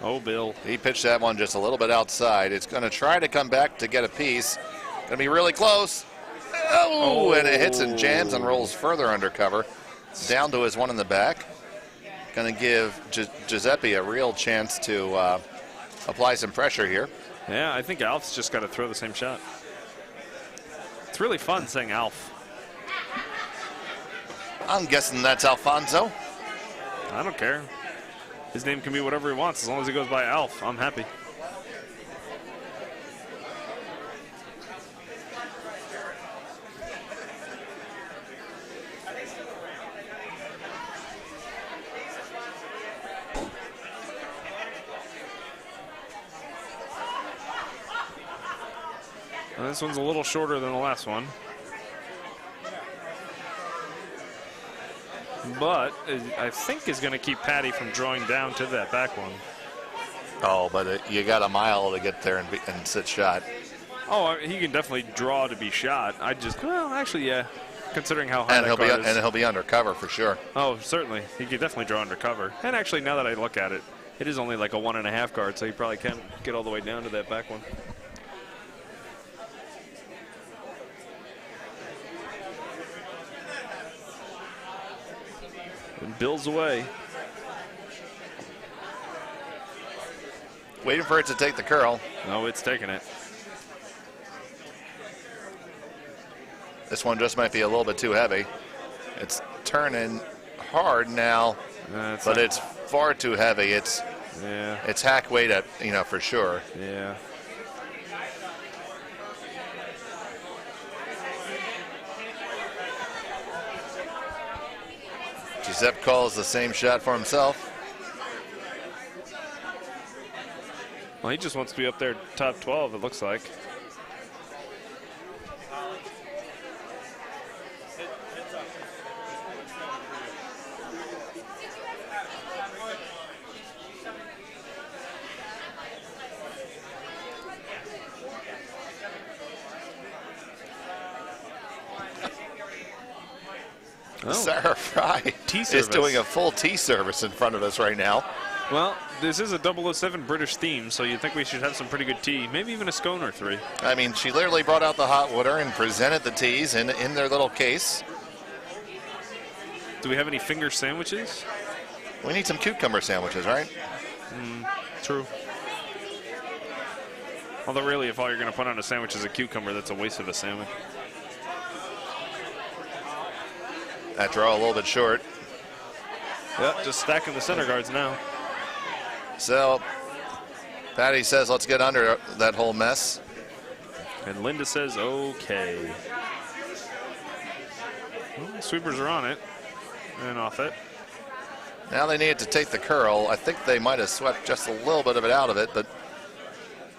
B: Oh, Bill.
A: He pitched that one just a little bit outside. It's going to try to come back to get a piece. Going to be really close. Oh, and it hits and jams and rolls further under cover. Down to his one in the back. Going to give Giuseppe a real chance to apply some pressure here.
B: Yeah, I think Alf's just got to throw the same shot. It's really fun saying Alf.
A: I'm guessing that's Alfonso.
B: I don't care. His name can be whatever he wants as long as he goes by Alf. I'm happy. And this one's a little shorter than the last one. But I think is going to keep Patty from drawing down to that back one.
A: Oh, but you got a mile to get there and sit shot.
B: Oh, he can definitely draw to be shot. Well, actually, yeah, considering how high that guard is.
A: And he'll be under cover for sure.
B: Oh, certainly. He could definitely draw under cover. And actually, now that I look at it, it is only like a 1.5 guard, so he probably can't get all the way down to that back one. And Bill's away.
A: Waiting for it to take the curl.
B: No, it's taking it.
A: This one just might be a little bit too heavy. It's turning hard now, but it's far too heavy. It's hack weight at, for sure.
B: Yeah.
A: Giuseppe calls the same shot for himself.
B: Well, he just wants to be up there top 12, it looks like. Oh.
A: Sarah Fry is doing a full tea service in front of us right now.
B: Well, this is a 007 British theme, so you'd think we should have some pretty good tea. Maybe even a scone or 3.
A: I mean, she literally brought out the hot water and presented the teas in their little case.
B: Do we have any finger sandwiches?
A: We need some cucumber sandwiches, right?
B: True. Although really, if all you're going to put on a sandwich is a cucumber, that's a waste of a sandwich.
A: That draw a little bit short.
B: Yep, just stacking the center guards now.
A: So, Patty says, let's get under that whole mess.
B: And Linda says, okay. Well, sweepers are on it and off it.
A: Now they need to take the curl. I think they might have swept just a little bit of it out of it, but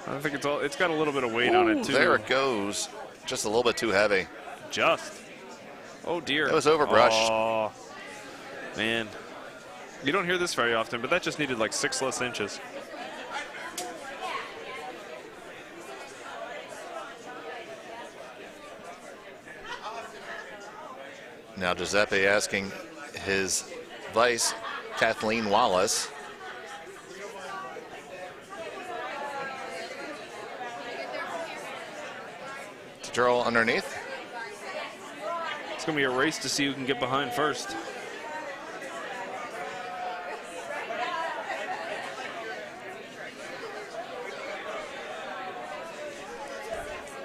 B: I think it's got a little bit of weight on it too.
A: There it goes. Just a little bit too heavy.
B: Just. Oh dear.
A: It was overbrushed.
B: Oh, man. You don't hear this very often, but that just needed like 6 less inches.
A: Now Giuseppe asking his vice, Kathleen Wallace, to draw underneath.
B: It's going to be a race to see who can get behind first.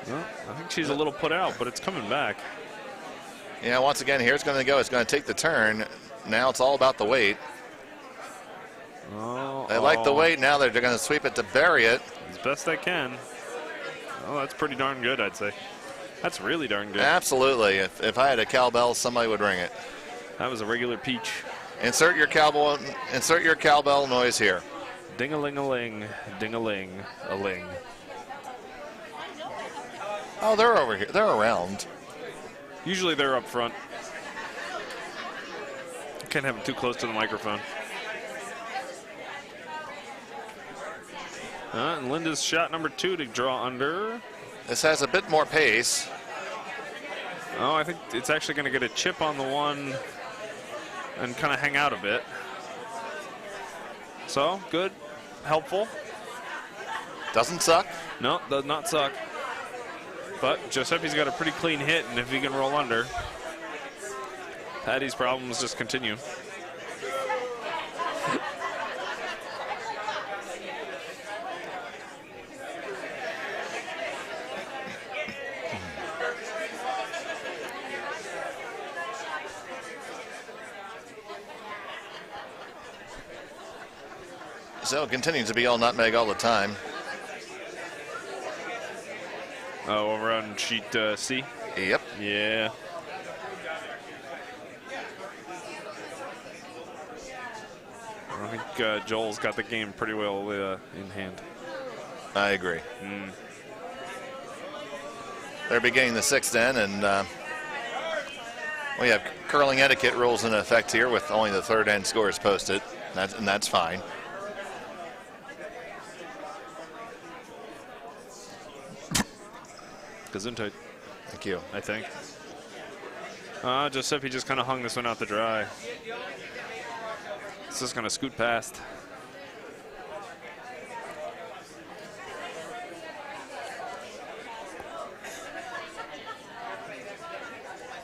B: Well, I think she's a little put out, but it's coming back.
A: Yeah, once again, here it's going to go. It's going to take the turn. Now it's all about the weight. They like the weight. Now they're going to sweep it to bury it.
B: As best they can. Oh, that's pretty darn good, I'd say. That's really darn good.
A: Absolutely. If I had a cowbell, somebody would ring it.
B: That was a regular peach.
A: Insert your cowbell noise here.
B: Ding-a-ling-a-ling, ding-a-ling-a-ling.
A: Oh, they're over here. They're around.
B: Usually they're up front. Can't have them too close to the microphone. And Linda's shot number 2 to draw under.
A: This has a bit more pace.
B: Oh, I think it's actually going to get a chip on the one and kind of hang out a bit. So, good. Helpful.
A: Doesn't suck.
B: No, does not suck. But Giuseppe's got a pretty clean hit, and if he can roll under, Patty's problems just continue.
A: So it continues to be all nutmeg all the time.
B: Oh, over on sheet C?
A: Yep.
B: Yeah. I think Joel's got the game pretty well in hand.
A: I agree. They're beginning the 6th end, and we have curling etiquette rules in effect here with only the 3rd end scores posted, and that's fine.
B: Gesundheit.
A: Thank you.
B: I think. Giuseppe just kind of hung this one out to dry. It's just going to scoot past.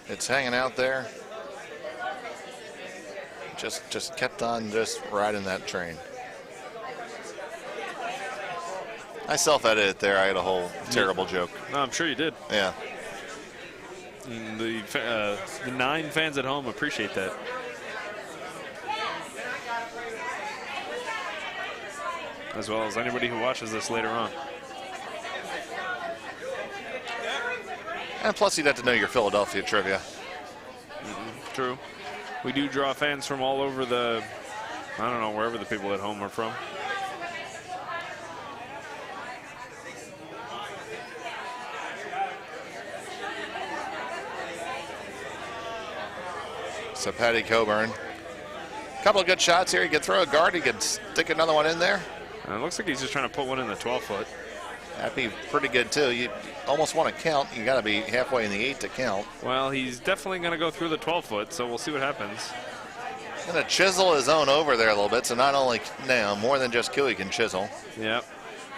A: It's hanging out there. Just kept on just riding that train. I self-edited there. I had a whole terrible joke.
B: No, I'm sure you did.
A: Yeah.
B: And the 9 fans at home appreciate that. As well as anybody who watches this later on.
A: And plus, you'd have to know your Philadelphia trivia.
B: True. We do draw fans from all over I don't know, wherever the people at home are from.
A: So Patty Coburn. A couple of good shots here. He could throw a guard. He could stick another one in there.
B: It looks like he's just trying to put one in the 12-foot.
A: That'd be pretty good, too. You almost want to count. You got to be halfway in the 8 to count.
B: Well, he's definitely going to go through the 12-foot, so we'll see what happens.
A: Going to chisel his own over there a little bit, so not only now, more than just Cooey can chisel.
B: Yep.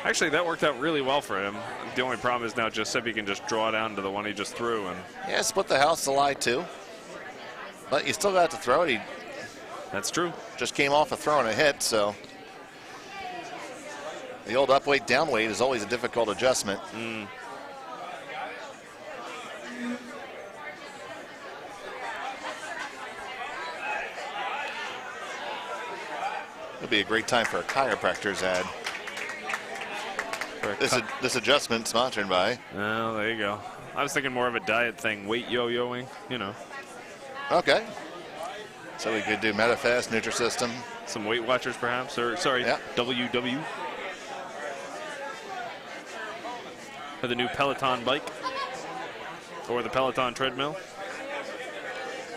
B: Actually, that worked out really well for him. The only problem is now Giuseppe can just draw down to the one he just threw. And
A: yeah, split the house to lie, too. But you still got to throw it.
B: That's true.
A: Just came off of throwing a hit, so the old up weight, down weight is always a difficult adjustment. It'll be a great time for a chiropractor's ad. This adjustment sponsored by.
B: Oh, there you go. I was thinking more of a diet thing, weight yo-yoing, you know.
A: Okay. So we could do MetaFast, Nutrisystem.
B: Some Weight Watchers, perhaps, or sorry,
A: yeah.
B: WW. For the new Peloton bike, or the Peloton treadmill,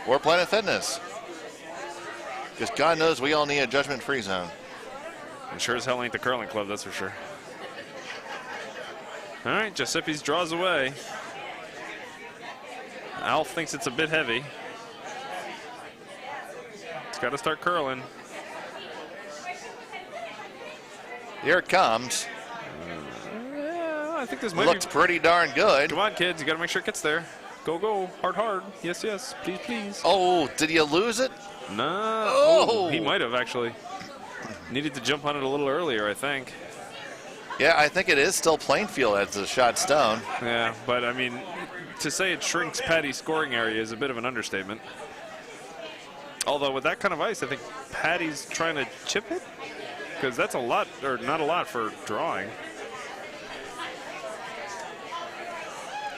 A: or Planet Fitness. Because God knows we all need a judgment-free zone.
B: And sure as hell ain't the curling club, that's for sure. All right, Giuseppe's draws away. Alf thinks it's a bit heavy. It's got to start curling.
A: Here it comes.
B: Yeah, I think this might
A: looks pretty darn good.
B: Come on, kids, you got to make sure it gets there. Go, go, hard, hard. Yes, yes, please, please.
A: Oh, did you lose it?
B: No.
A: Oh,
B: he might have actually. Needed to jump on it a little earlier, I think.
A: Yeah, I think it is still Plainfield as a shot stone.
B: Yeah, but I mean, to say it shrinks Patty's scoring area is a bit of an understatement. Although with that kind of ice, I think Patty's trying to chip it, because that's a lot, or not a lot for drawing.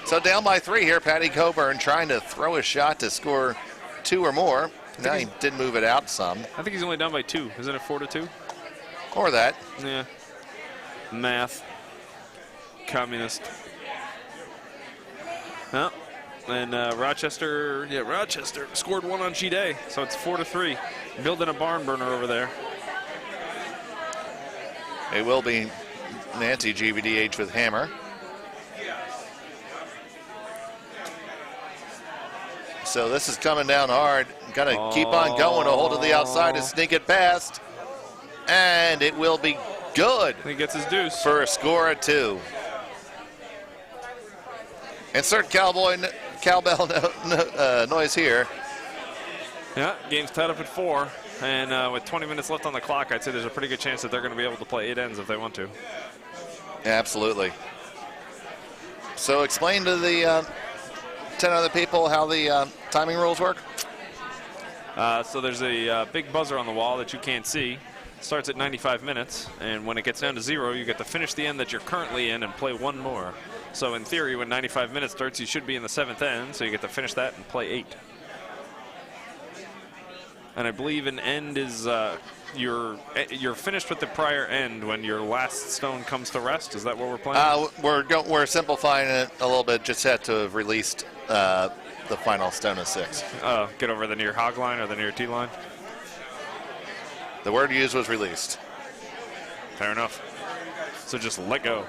A: So down by 3 here, Patty Coburn trying to throw a shot to score 2 or more. Now he did move it out some.
B: I think he's only down by 2. Isn't it 4-2?
A: Or that.
B: Yeah. Math. Communist. Oh, and Rochester scored 1 on sheet A, so it's 4-3. Building a barn burner over there.
A: It will be Nancy GVDH with hammer. So this is coming down hard. Got to keep on going to hold to the outside to sneak it past. And it will be good.
B: He gets his deuce.
A: For a score of 2. Insert cowbell noise here.
B: Yeah, game's tied up at 4. And with 20 minutes left on the clock, I'd say there's a pretty good chance that they're going to be able to play 8 ends if they want to.
A: Absolutely. So explain to the 10 other people how the timing rules work.
B: So there's a big buzzer on the wall that you can't see. It starts at 95 minutes, and when it gets down to 0, you get to finish the end that you're currently in and play 1 more. So in theory, when 95 minutes starts, you should be in the 7th end, so you get to finish that and play 8. And I believe an end is you're finished with the prior end when your last stone comes to rest. Is that what we're playing?
A: We're simplifying it a little bit. Just had to have released the final stone of 6.
B: Get over the near hog line or the near tee line.
A: The word used was released.
B: Fair enough. So just let go.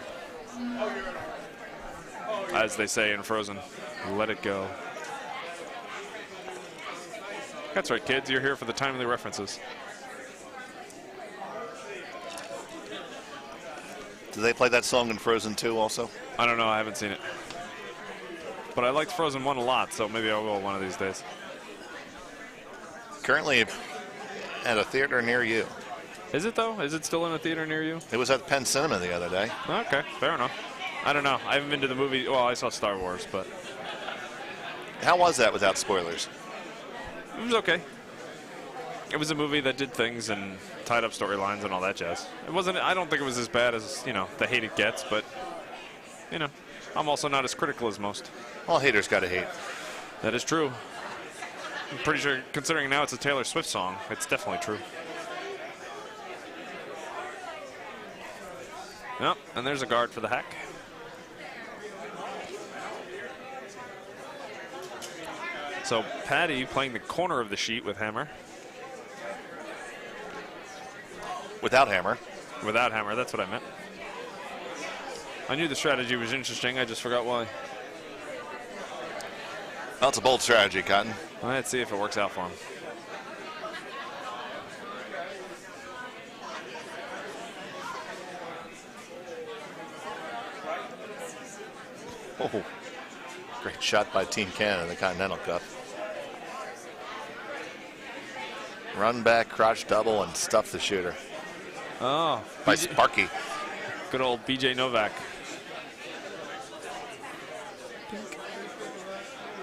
B: As they say in Frozen, let it go. That's right, kids. You're here for the timely references.
A: Do they play that song in Frozen 2 also?
B: I don't know. I haven't seen it. But I liked Frozen 1 a lot, so maybe I will one of these days.
A: Currently at a theater near you.
B: Is it, though? Is it still in a theater near you?
A: It was at Penn Cinema the other day.
B: Okay, fair enough. I don't know. I haven't been to the movie. Well, I saw Star Wars, but...
A: How was that without spoilers?
B: It was okay. It was a movie that did things and tied up storylines and all that jazz. It wasn't. I don't think it was as bad as, you know, the hate it gets, but, you know, I'm also not as critical as most.
A: Well, haters gotta hate.
B: That is true. I'm pretty sure, considering now it's a Taylor Swift song, it's definitely true. Yep, and there's a guard for the hack. So Patty playing the corner of the sheet with hammer.
A: Without hammer.
B: Without hammer, that's what I meant. I knew the strategy was interesting. I just forgot why.
A: That's a bold strategy, Cotton.
B: Let's see if it works out for him.
A: Oh, great shot by Team Canada in the Continental Cup. Run back, crotch double, and stuff the shooter.
B: Oh,
A: by Sparky.
B: Good old BJ Novak.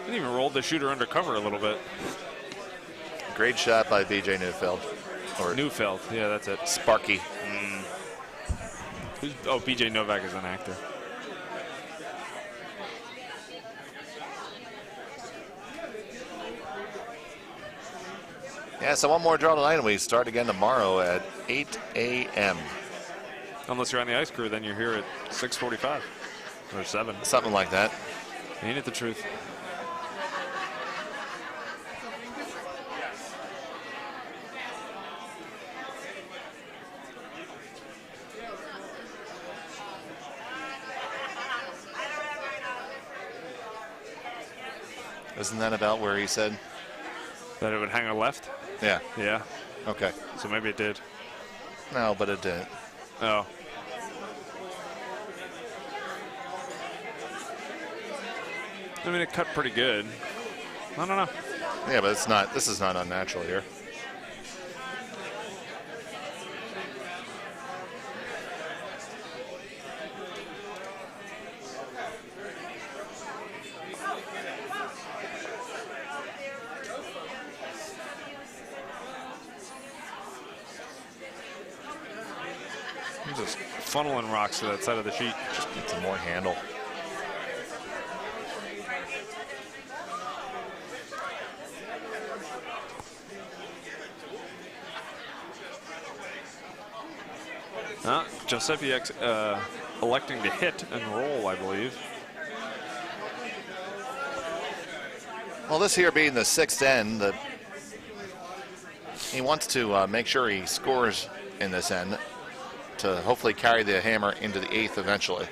B: He even rolled the shooter undercover a little bit.
A: Great shot by BJ Neufeld.
B: Or Neufeld, yeah, that's it.
A: Sparky.
B: Oh, BJ Novak is an actor.
A: Yeah, so one more draw tonight, and we start again tomorrow at 8 a.m.
B: Unless you're on the ice crew, then you're here at 6:45 or 7.
A: Something like that.
B: Ain't it the truth?
A: Isn't that about where he said?
B: That it would hang a left?
A: Yeah.
B: Yeah.
A: Okay.
B: So maybe it did.
A: No, but it didn't.
B: Oh. I mean, it cut pretty good. I don't know.
A: Yeah, but it's not. This is not unnatural here.
B: I'm just funneling rocks to that side of the sheet.
A: Just get some more handle.
B: Giuseppe electing to hit and roll, I believe.
A: Well, this here being the 6th end, he wants to make sure he scores in this end to hopefully carry the hammer into the 8th eventually.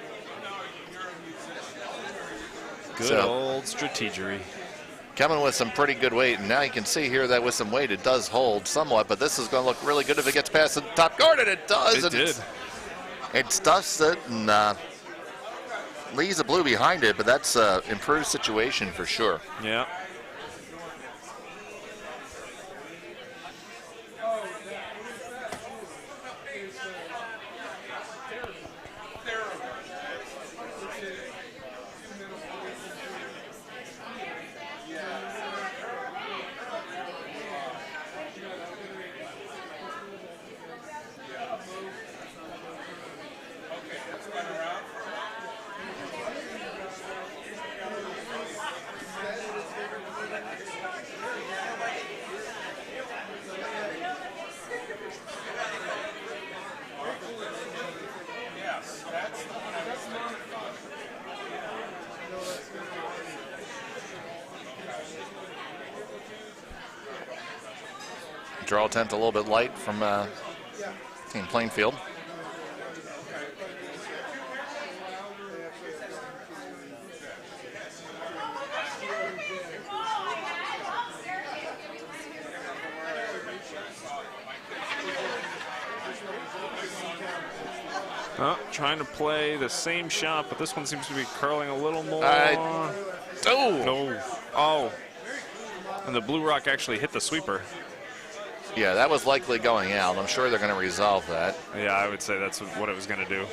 B: Good old strategery.
A: Coming with some pretty good weight, and now you can see here that with some weight it does hold somewhat, but this is going to look really good if it gets past the top guard, and it does.
B: It did.
A: It stuffs it and leaves the blue behind it, but that's an improved situation for sure.
B: Yeah.
A: Draw attempt a little bit light from Team Plainfield.
B: Trying to play the same shot, but this one seems to be curling a little more.
A: No.
B: Oh. And the blue rock actually hit the sweeper.
A: Yeah, that was likely going out. I'm sure they're going to resolve that.
B: Yeah, I would say that's what it was going to do.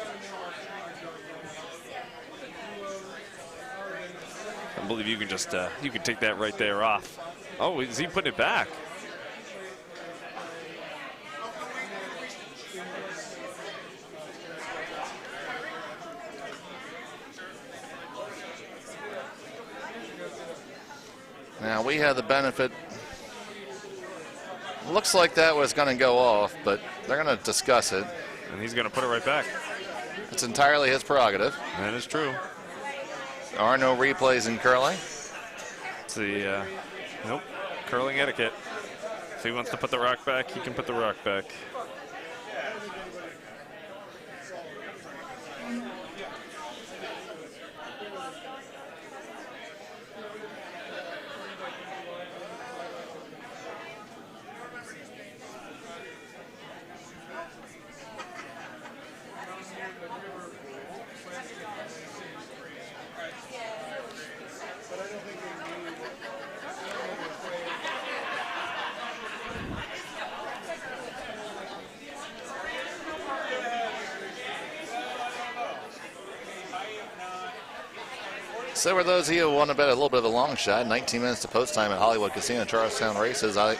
B: I believe you can just you can take that right there off. Oh, is he putting it back?
A: Now we have the benefit. Looks like that was going to go off, but they're going to discuss it.
B: And he's going to put it right back.
A: It's entirely his prerogative.
B: That is true.
A: There are no replays in curling.
B: It's the, nope, curling etiquette. If he wants to put the rock back, he can put the rock back.
A: So for those of you who want to bet a little bit of a long shot, 19 minutes to post time at Hollywood Casino Charlestown Races. I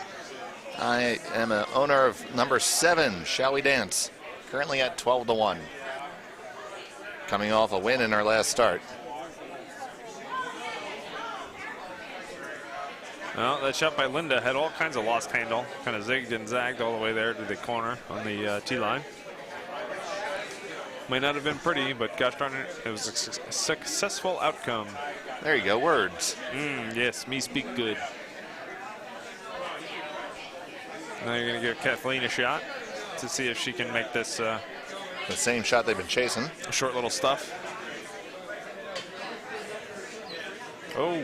A: am an owner of number 7, Shall We Dance, currently at 12-1. Coming off a win in our last start.
B: Well, that shot by Linda had all kinds of lost handle. Kind of zigged and zagged all the way there to the corner on the tee line. May not have been pretty, but gosh darn it, it was a successful outcome.
A: There you go, words.
B: Yes, me speak good. Now you're going to give Kathleen a shot to see if she can make this
A: The same shot they've been chasing.
B: short little stuff. Oh,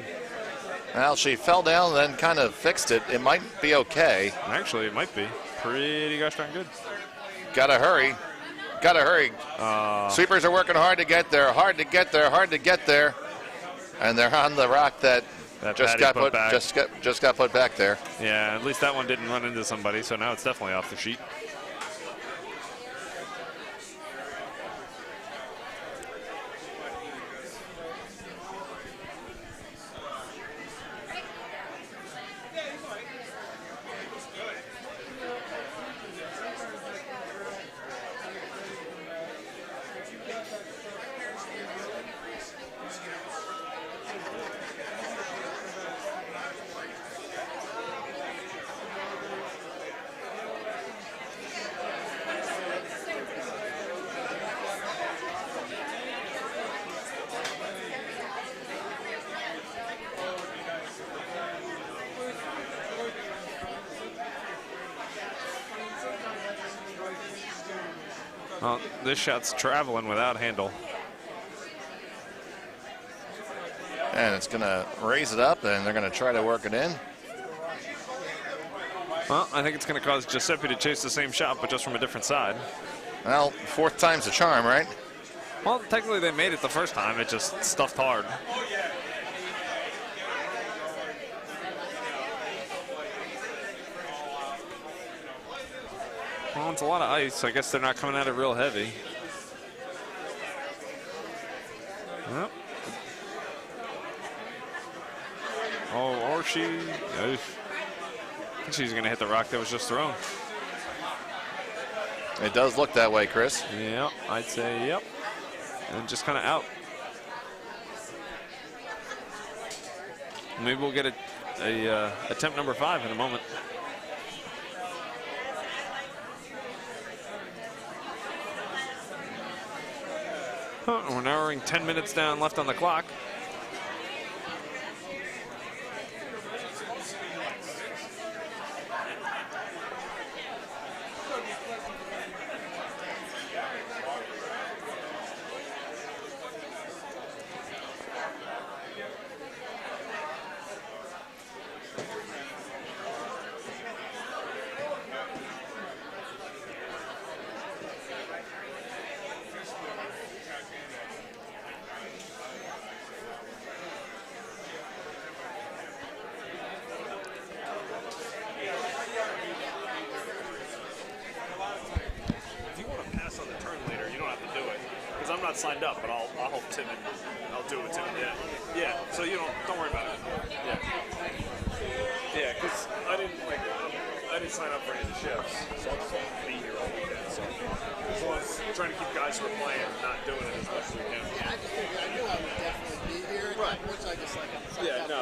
A: Well, she fell down and then kind of fixed it. It might be okay.
B: actually, it might be pretty gosh darn good.
A: Gotta hurry. Gotta hurry. Sweepers are working hard to get there, hard to get there, hard to get there. And they're on the rock that just
B: Patty
A: got
B: put back.
A: just got put back there.
B: Yeah, at least that one didn't run into somebody, so now it's definitely off the sheet. Well, this shot's traveling without handle.
A: And it's going to raise it up, and they're going to try to work it in.
B: Well, I think it's going to cause Giuseppe to chase the same shot, but just from a different side.
A: Well, 4th time's the charm, right?
B: Well, technically they made it the first time. It just stuffed hard. Well, it's a lot of ice. I guess they're not coming at it real heavy. Yep. Oh, or she... Oof. I think she's going to hit the rock that was just thrown.
A: It does look that way, Chris.
B: Yep, I'd say yep. And just kind of out. Maybe we'll get a attempt number 5 in a moment. We're narrowing 10 minutes down left on the clock.
C: Signed up, but I'll help Tim and I'll do it with Tim. Yeah. So you don't worry about it. Yeah, because I didn't sign up for any of the shifts, so I'll just be here all weekend. So as long as trying to keep guys who are playing not doing it as much as we can.
D: Yeah, I knew I would definitely be here.
C: Right.
D: Which I just like.
C: Yeah. No.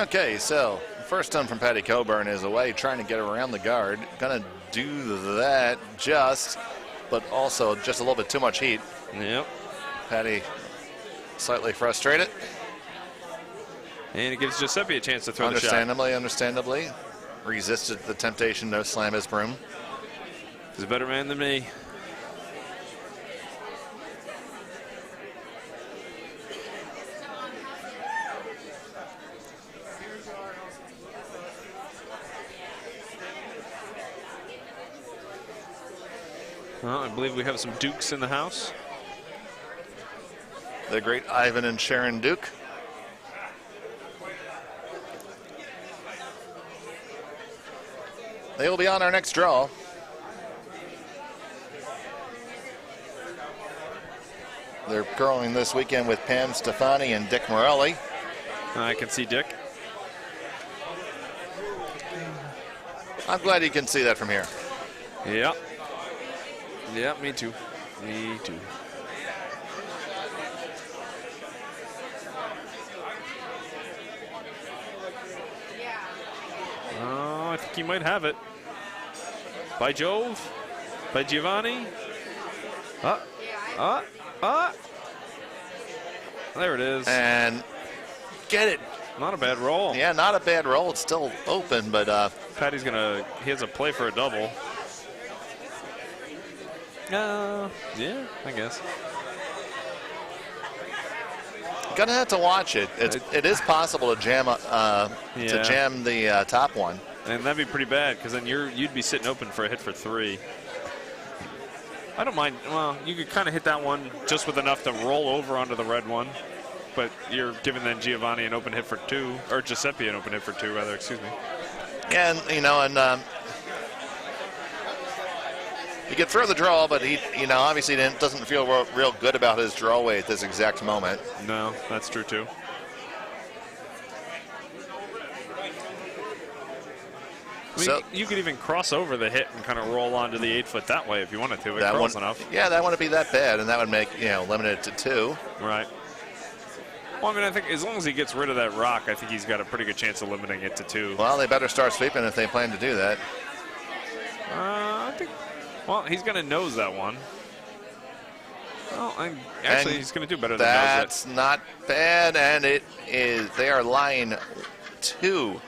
A: Okay, so first time from Patty Coburn is away, trying to get around the guard. Gonna do that but also just a little bit too much heat.
B: Yep.
A: Patty slightly frustrated.
B: And it gives Giuseppe a chance to throw the shot.
A: Understandably. Resisted the temptation, no slam his broom.
B: He's a better man than me. Well, I believe we have some Dukes in the house.
A: The great Ivan and Sharon Duke. They will be on our next draw. They're growing this weekend with Pam Stefani and Dick Morelli.
B: I can see Dick.
A: I'm glad you can see that from here.
B: Yeah. Yeah, me too. Me too. Oh, I think he might have it. By Jove. By Giovanni. There it is.
A: And get it.
B: Not a bad roll.
A: Yeah, not a bad roll. It's still open, but
B: Patty's he has a play for a double. Yeah, I guess.
A: gonna have to watch it. It is possible to jam the top one.
B: And that'd be pretty bad because then you'd be sitting open for a hit for 3. I don't mind. Well, you could kind of hit that one just with enough to roll over onto the red one. But you're giving then Giovanni an open hit for 2, or Giuseppe an open hit for 2, rather. Excuse me.
A: And he could throw the draw, but he, obviously doesn't feel real good about his draw weight at this exact moment.
B: No, that's true too. I mean,
A: So
B: you could even cross over the hit and kind of roll onto the 8-foot that way if you wanted to. It curls enough.
A: Yeah, that wouldn't be that bad, and that would make limit it to 2.
B: Right. Well, I mean, I think as long as he gets rid of that rock, I think he's got a pretty good chance of limiting it to 2.
A: Well, they better start sweeping if they plan to do that.
B: I think. Well, he's going to nose that one. Well, actually, he's going to do better than nose it.
A: That's not bad, and it is. They are line 2.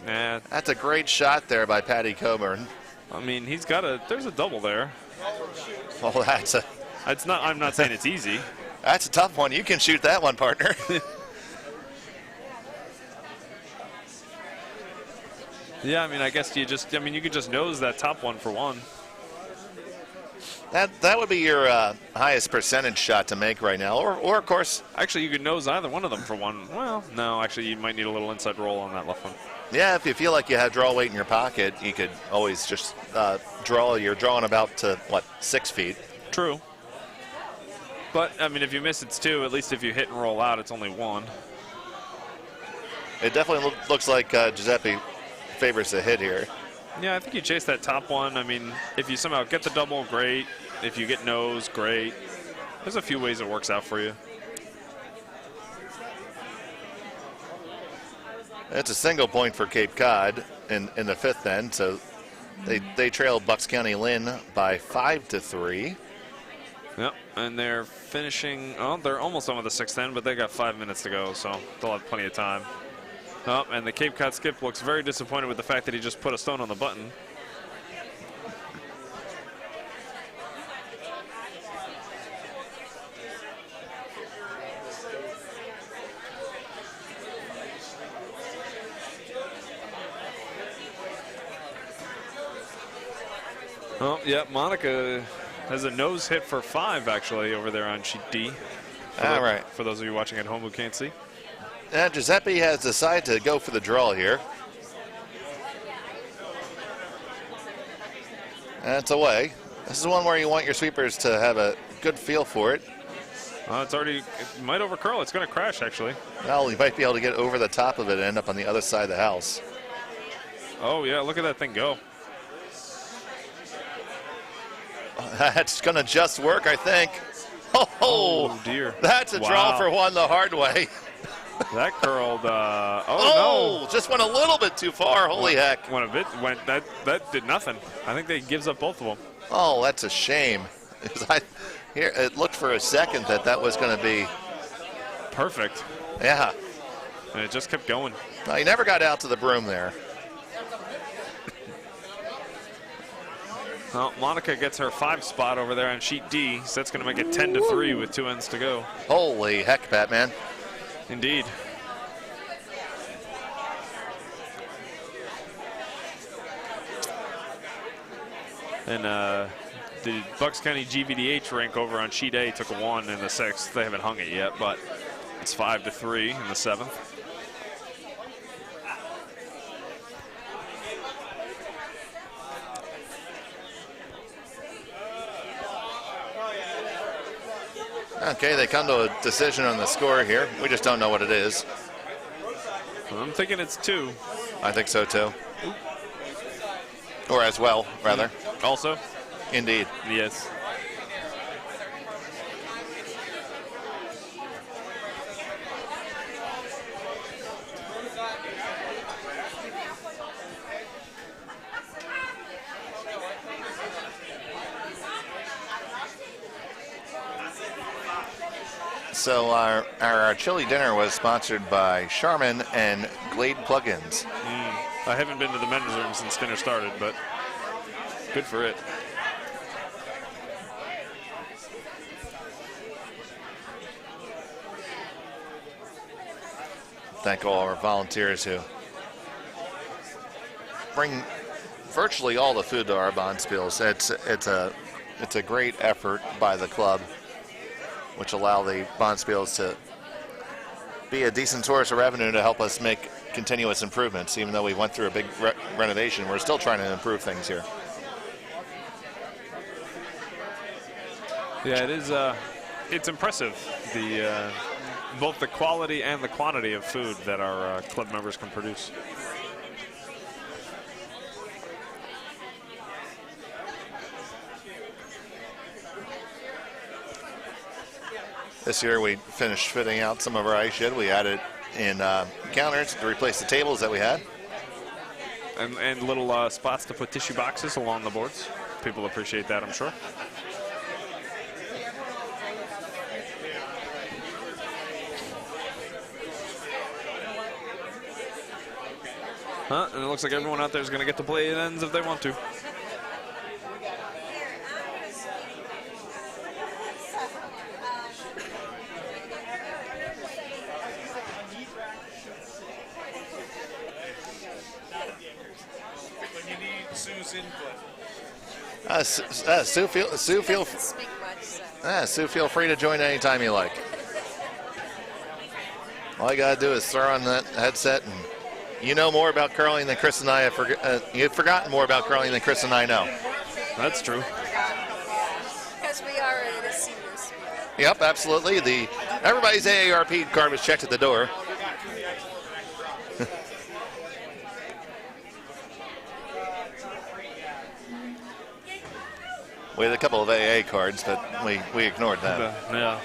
B: Nah.
A: That's a great shot there by Patty Coburn.
B: I mean, there's a double there.
A: Well,
B: I'm not saying it's easy.
A: That's a tough one. You can shoot that one, partner.
B: Yeah, I mean, I guess you could just nose that top one for 1.
A: That would be your highest percentage shot to make right now, or of course.
B: Actually, you could nose either one of them for 1. Well, no, actually, you might need a little inside roll on that left one.
A: Yeah, if you feel like you have draw weight in your pocket, you could always just draw. You're drawing about to 6 feet.
B: True. But I mean, if you miss, it's 2. At least if you hit and roll out, it's only 1.
A: It definitely looks like Giuseppe favors the hit here.
B: Yeah, I think you chase that top one. I mean, if you somehow get the double, great. If you get nose, great. There's a few ways it works out for you.
A: It's a single point for Cape Cod in the 5th end, so they trail Bucks County Lynn by 5-3.
B: Yep, and they're finishing. Oh, they're almost done with the 6th end, but they got 5 minutes to go, so they'll have plenty of time. Oh, and the Cape Cod skip looks very disappointed with the fact that he just put a stone on the button. Oh, yeah, Monica has a nose hit for 5, actually, over there on sheet D.
A: All right.
B: For those of you watching at home who can't see.
A: Giuseppe has decided to go for the draw here. That's away. This is one where you want your sweepers to have a good feel for it.
B: It might overcurl. It's going to crash, actually.
A: Well, you might be able to get over the top of it and end up on the other side of the house.
B: Oh, yeah, look at that thing go.
A: That's going to just work, I think. Oh,
B: dear.
A: That's a draw for 1 the hard way.
B: That curled. No.
A: Just went a little bit too far. Holy heck.
B: That did nothing. I think that gives up both of them.
A: Oh, that's a shame. It looked for a second that was going to be
B: perfect.
A: Yeah.
B: And it just kept going.
A: No, he never got out to the broom there.
B: Well, Monica gets her 5 spot over there on sheet D, so that's going to make it 10-3 with 2 ends to go.
A: Holy heck, Batman.
B: Indeed. And the Bucks County GVDH rank over on sheet A took a 1 in the 6th. They haven't hung it yet, but it's 5-3 in the 7th.
A: Okay, they come to a decision on the score here. We just don't know what it is.
B: I'm thinking it's 2.
A: I think so too. Or as well, rather.
B: Also?
A: Indeed.
B: Yes.
A: So our chili dinner was sponsored by Charmin and Glade Plugins.
B: I haven't been to the men's room since dinner started, but good for it.
A: Thank all our volunteers who bring virtually all the food to our bonspiels. It's a great effort by the club, which allow the bonspiels to be a decent source of revenue to help us make continuous improvements. Even though we went through a big renovation, we're still trying to improve things here.
B: Yeah, it is. It's impressive, both the quality and the quantity of food that our club members can produce.
A: This year we finished fitting out some of our ice shed. We added in counters to replace the tables that we had.
B: And little spots to put tissue boxes along the boards. People appreciate that, I'm sure. And it looks like everyone out there is going to get to play ends if they want to.
A: Sue, feel free to join anytime you like. All you gotta do is throw on that headset, and you know more about curling than Chris and I have. You've forgotten more about curling than Chris and I know.
B: That's true.
E: Because we are in the seniors.
A: Yep, absolutely. Everybody's AARP card was checked at the door. We had a couple of AA cards, but we ignored them.
B: Yeah,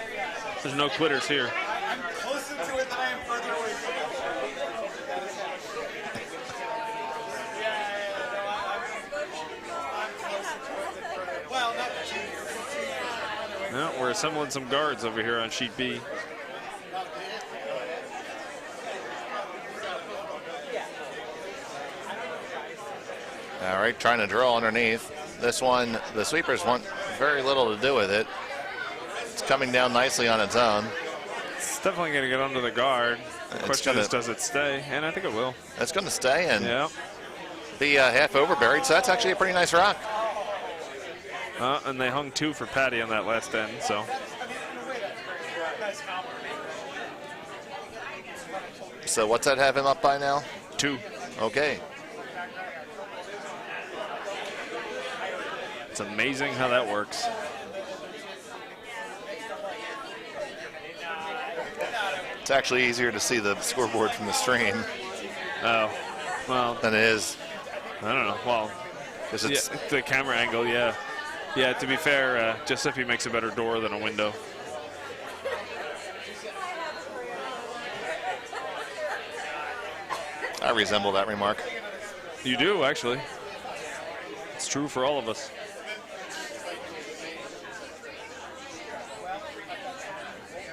B: there's no quitters here.
D: I'm closer to it than I am further away from it. Well, not too.
B: Yeah, we're assembling some guards over here on sheet B.
A: All right, trying to draw underneath. This one, the sweepers want very little to do with it. It's coming down nicely on its own.
B: It's definitely going to get under the guard. The question is, does it stay? And I think it will.
A: It's going to stay and
B: yeah.
A: be half over buried, so that's actually a pretty nice rock.
B: And they hung 2 for Patty on that last end, so.
A: So what's that have him up by now?
B: 2.
A: Okay.
B: It's amazing how that works.
A: It's actually easier to see the scoreboard from the stream.
B: Oh, well.
A: Than it is.
B: I don't know. Well,
A: It's
B: the camera angle, yeah. Yeah, to be fair, Giuseppe makes a better door than a window.
A: I resemble that remark.
B: You do, actually. It's true for all of us.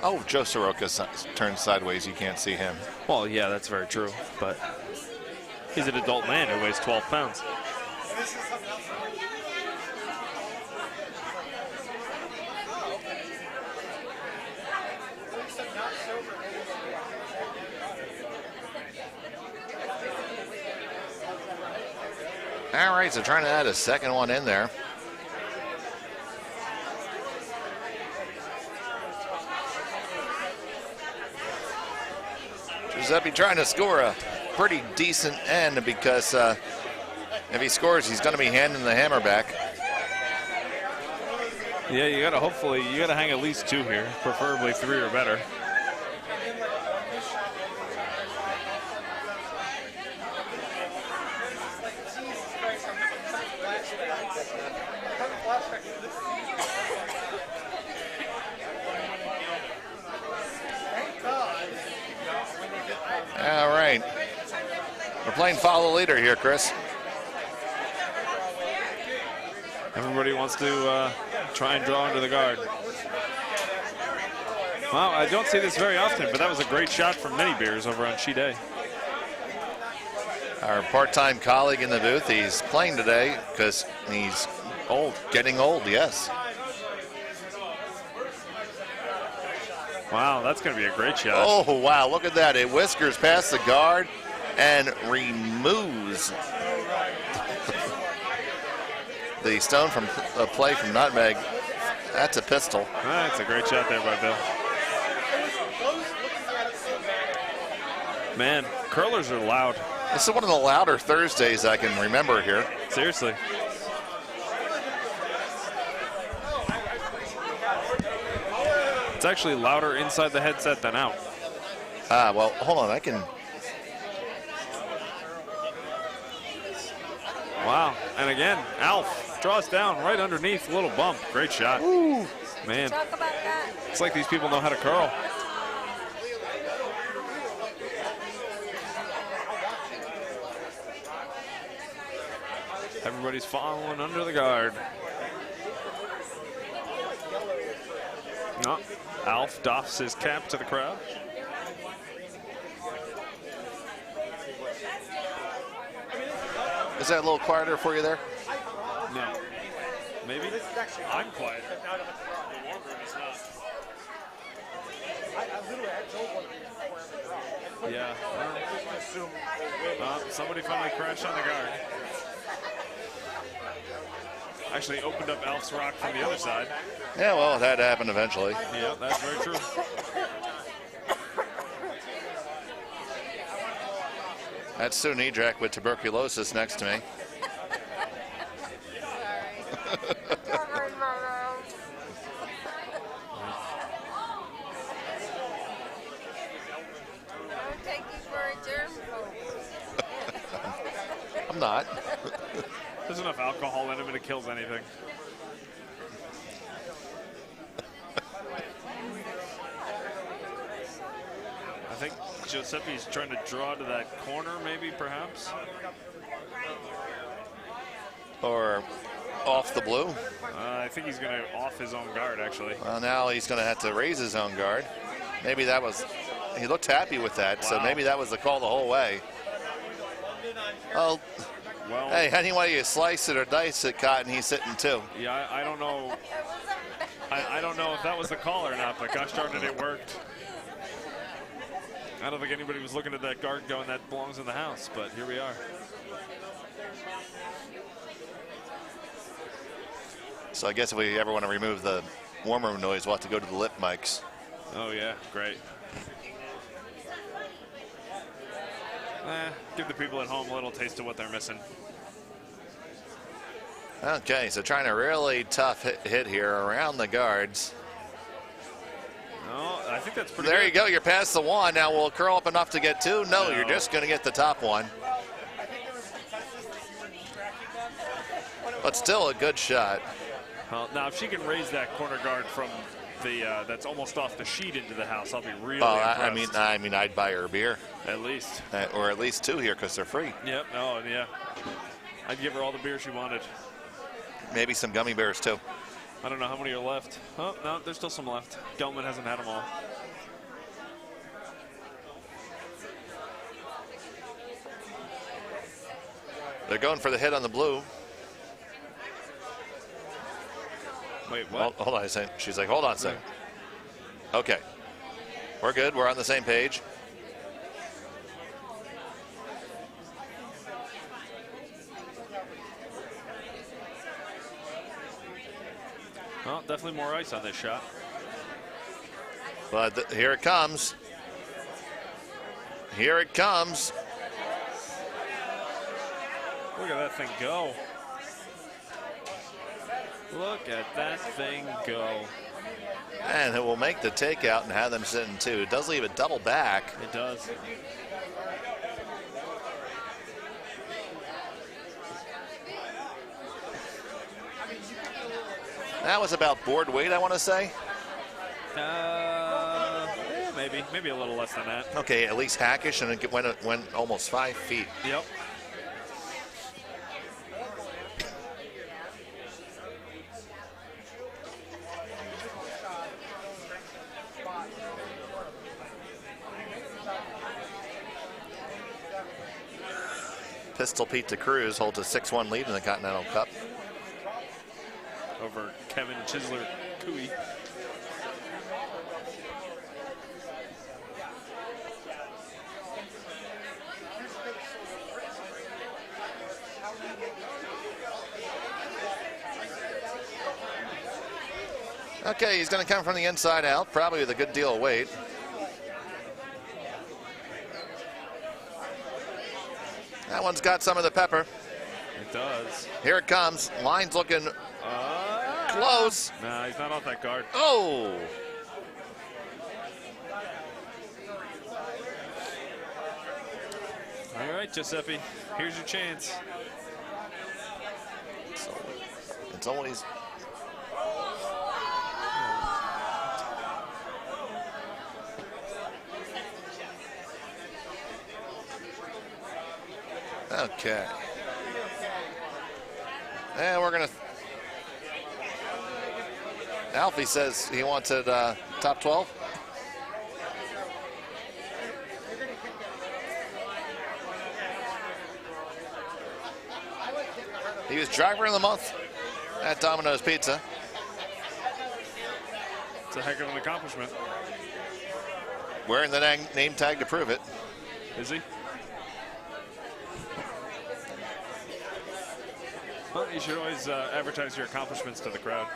A: Oh, Joe Soroka turned sideways. You can't see him.
B: Well, yeah, that's very true, but he's an adult man who weighs 12 pounds.
A: All right, so trying to add a second one in there. Giuseppe trying to score a pretty decent end because if he scores, he's going to be handing the hammer back.
B: Yeah, you gotta you gotta hang at least 2 here, preferably 3 or better.
A: All right. We're playing follow the leader here, Chris.
B: Everybody wants to try and draw into the guard. Well, I don't see this very often, but that was a great shot from Mini Beers over on sheet A.
A: Our part-time colleague in the booth, he's playing today because he's old, getting old, yes.
B: Wow, that's going to be a great shot.
A: Oh, wow, look at that. It whiskers past the guard and removes the stone from a play from Nutmeg. That's a pistol.
B: That's a great shot there by Bill. Man, curlers are loud.
A: This is one of the louder Thursdays I can remember here.
B: Seriously. It's actually louder inside the headset than out.
A: Ah, well, hold on, I can.
B: Wow, and again, Alf draws down right underneath, a little bump. Great shot.
A: Ooh.
B: Man,
E: Talk about that.
B: it's like these people know how to curl. Everybody's following under the guard. No, Alf doffs his cap to the crowd.
A: Is that a little quieter for you there?
B: No. Maybe? I'm quiet. The warm room is not. Yeah. Somebody finally crashed on the guard. Actually opened up Alf's rock from the other side.
A: Yeah, well, that happened eventually.
B: Yeah, that's very true.
A: That's Sue Nidrak with tuberculosis next to me.
E: Covered my road. I'll take you for a germ phone.
A: I'm not.
B: There's enough alcohol in him and it kills anything. I think Giuseppe's trying to draw to that corner, maybe, perhaps.
A: Or off the blue.
B: I think he's going to off his own guard, actually.
A: Well, now he's going to have to raise his own guard. Maybe that was, he looked happy with that, so maybe that was the call the whole way. Oh,
B: well,
A: hey, anyway you slice it or dice it, Cotton, he's sitting too.
B: yeah, I don't know. I don't know if that was the call or not, but gosh darn it, it worked. I don't think anybody was looking at that guard going, that belongs in the house, but here we are.
A: So I guess if we ever want to remove the warm room noise, we'll have to go to the lip mics.
B: Oh, yeah, great. Give the people at home a little taste of what they're missing.
A: Okay, so trying a really tough hit here around the guards.
B: No, I think that's pretty
A: There
B: good.
A: you go, you're past the one. Now will it curl up enough to get 2? No, you're just going to get the top one. But still a good shot.
B: Well, now if she can raise that corner guard from the that's almost off the sheet into the house, I'll be really impressed.
A: I mean, I'd buy her a beer,
B: At least.
A: or at least 2 here because they're free.
B: Yep. No. Yeah. I'd give her all the beer she wanted.
A: Maybe some gummy bears too.
B: I don't know how many are left. Oh no, there's still some left. Gelman hasn't had them all.
A: They're going for the hit on the blue.
B: Wait, what?
A: Hold on a second. She's like, hold on a second. Okay. We're good. We're on the same page.
B: Well, definitely more ice on this shot.
A: But here it comes. Here it comes.
B: Look at that thing go. Look at that thing go.
A: And it will make the takeout and have them sit in two. It does leave a double back.
B: It does.
A: That was about board weight, I want to say.
B: Yeah, maybe a little less than that.
A: Okay, at least hackish, and it went almost 5 feet.
B: Yep.
A: Pistol Pete DeCruz holds a 6-1 lead in the Continental Cup.
B: Over Kevin Chisler Cooey.
A: Okay, he's going to come from the inside out, probably with a good deal of weight. That one's got some of the pepper.
B: It does.
A: Here it comes. Line's looking close.
B: Nah, he's not off that guard.
A: Oh!
B: All right, Giuseppe, here's your chance.
A: It's always... Okay. And we're going to... Alfie says he wants it top 12. He was driver of the month at Domino's Pizza.
B: It's a heck of an accomplishment.
A: Wearing the name tag to prove it.
B: Is he? Well, you should always advertise your accomplishments to the crowd.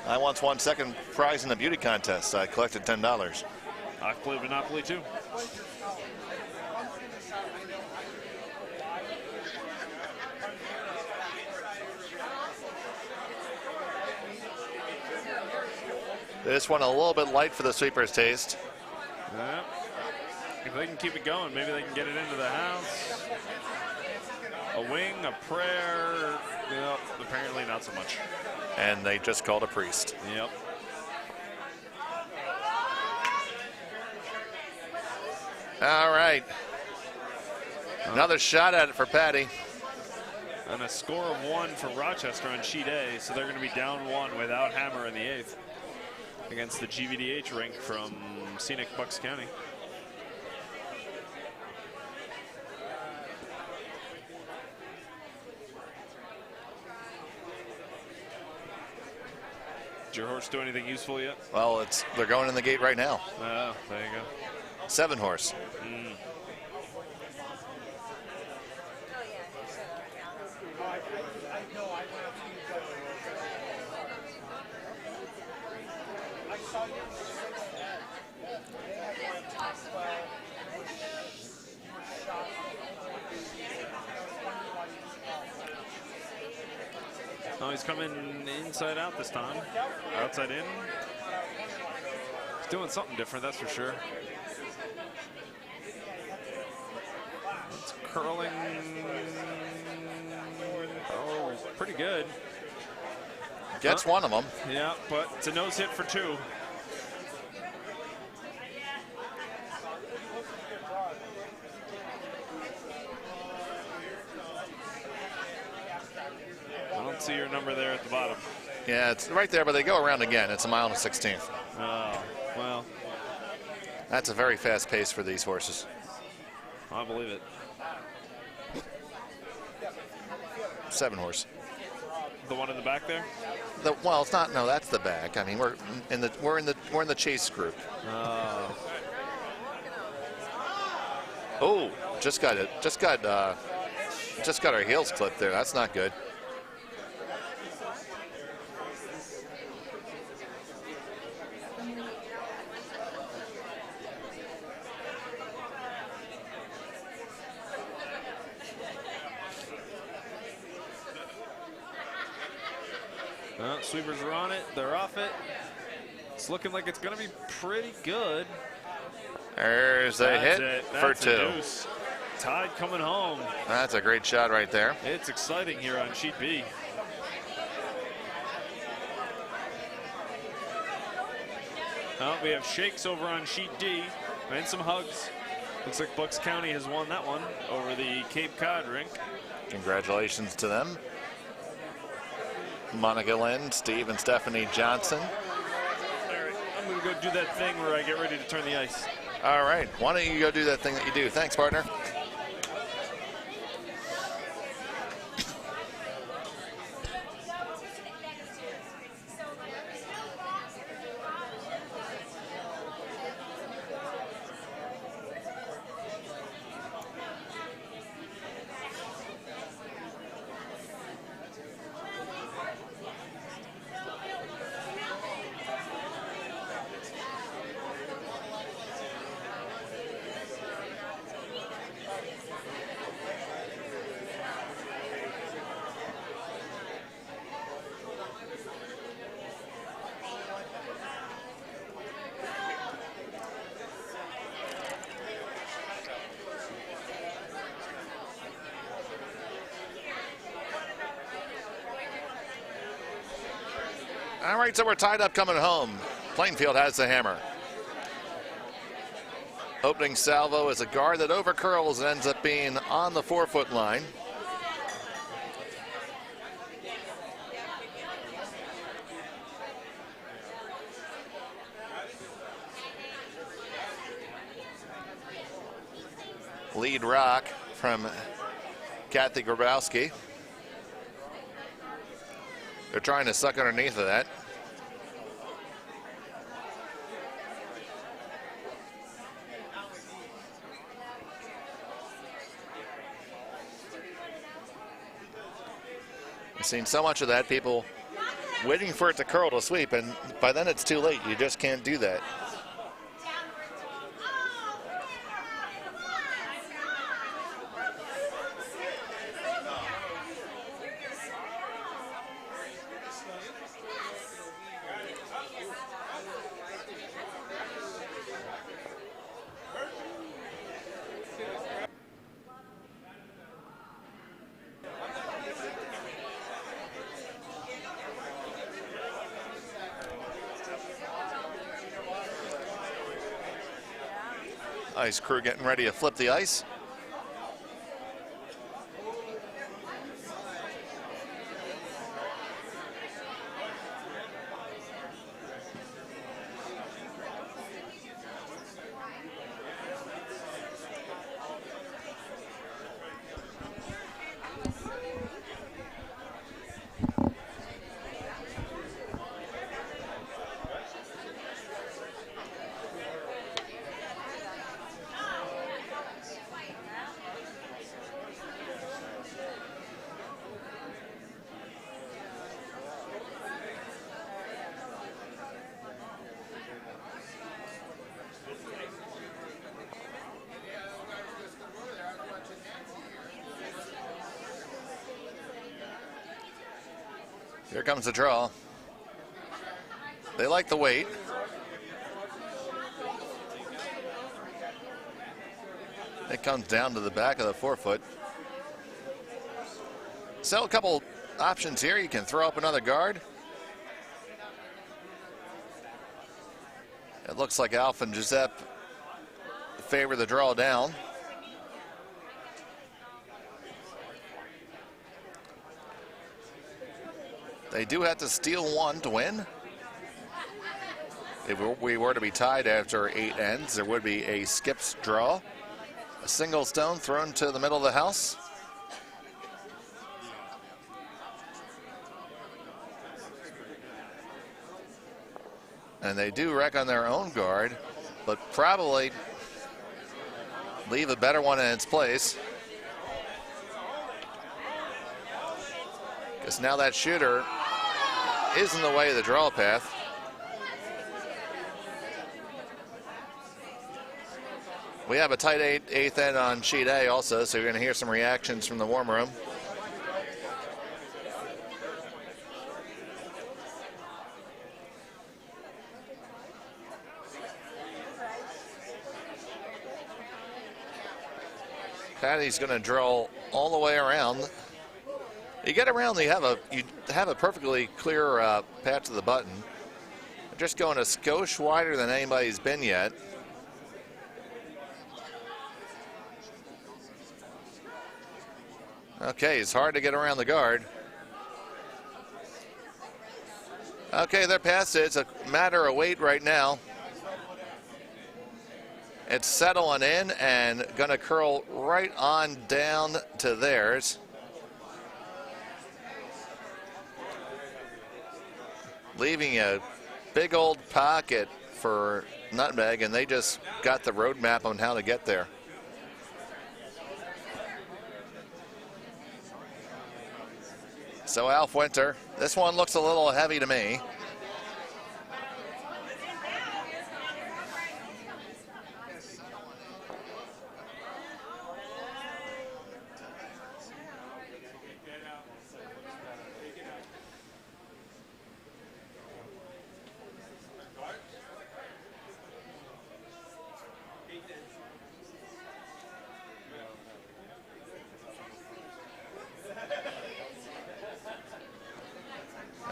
A: I once won second prize in the beauty contest. I collected $10.
B: I've played Monopoly too.
A: This one a little bit light for the sweeper's taste.
B: Yeah. If they can keep it going, maybe they can get it into the house. A wing, a prayer. Well, apparently not so much.
A: And they just called a priest.
B: Yep.
A: All right. Another shot at it for Patty.
B: And a score of 1 for Rochester on sheet A, so they're going to be down 1 without Hammer in the 8th against the GVDH rink from scenic Bucks County. Did your horse do anything useful yet?
A: Well, they're going in the gate right now.
B: Oh, there you go.
A: 7 horse.
B: Oh, he's coming inside out this time. Outside in. He's doing something different, that's for sure. It's curling. Oh, pretty good.
A: Gets one of them.
B: Yeah, but it's a nose hit for 2. I don't see your number there at the bottom.
A: Yeah, it's right there, but they go around again. It's a mile and a 16th.
B: Oh, well.
A: That's a very fast pace for these horses.
B: I believe it.
A: 7 horse.
B: The one in the back there?
A: Well, it's not. No, that's the back. I mean, we're in the chase group. Oh, just got our heels clipped there. That's not good.
B: Sweepers are on it. They're off it. It's looking like it's going to be pretty good.
A: There's a hit for
B: That's
A: 2.
B: a deuce. Tide coming home.
A: That's a great shot right there.
B: It's exciting here on sheet B. We have shakes over on sheet D and some hugs. Looks like Bucks County has won that one over the Cape Cod rink.
A: Congratulations to them. Monica Lynn, Steve and Stephanie Johnson.
B: All right, I'm going to go do that thing where I get ready to turn the ice.
A: All right, why don't you go do that thing that you do? Thanks, partner. All right, so we're tied up coming home. Plainfield has the hammer. Opening salvo is a guard that overcurls and ends up being on the 4-foot line. Lead rock from Kathy Grabowski. They're trying to suck underneath of that. I've seen so much of that, people waiting for it to curl to sweep, and by then it's too late. You just can't do that. Ice crew getting ready to flip the ice. Here comes the draw. They like the weight. It comes down to the back of the 4-foot. So a couple options here. You can throw up another guard. It looks like Alf and Giuseppe favor the draw down. They do have to steal one to win. If we were to be tied after 8 ends, there would be a skips draw. A single stone thrown to the middle of the house. And they do wreck on their own guard, but probably leave a better one in its place. Because now that shooter is in the way of the draw path. We have a tight eighth end on sheet A also, so you're going to hear some reactions from the warm room. Patty's going to drill all the way around. You get around, you have a perfectly clear path to the button. Just going a skosh wider than anybody's been yet. Okay, it's hard to get around the guard. Okay, they're past it. It's a matter of weight right now. It's settling in and going to curl right on down to theirs. Leaving a big old pocket for Nutmeg, and they just got the roadmap on how to get there. So Alf Winter, this one looks a little heavy to me.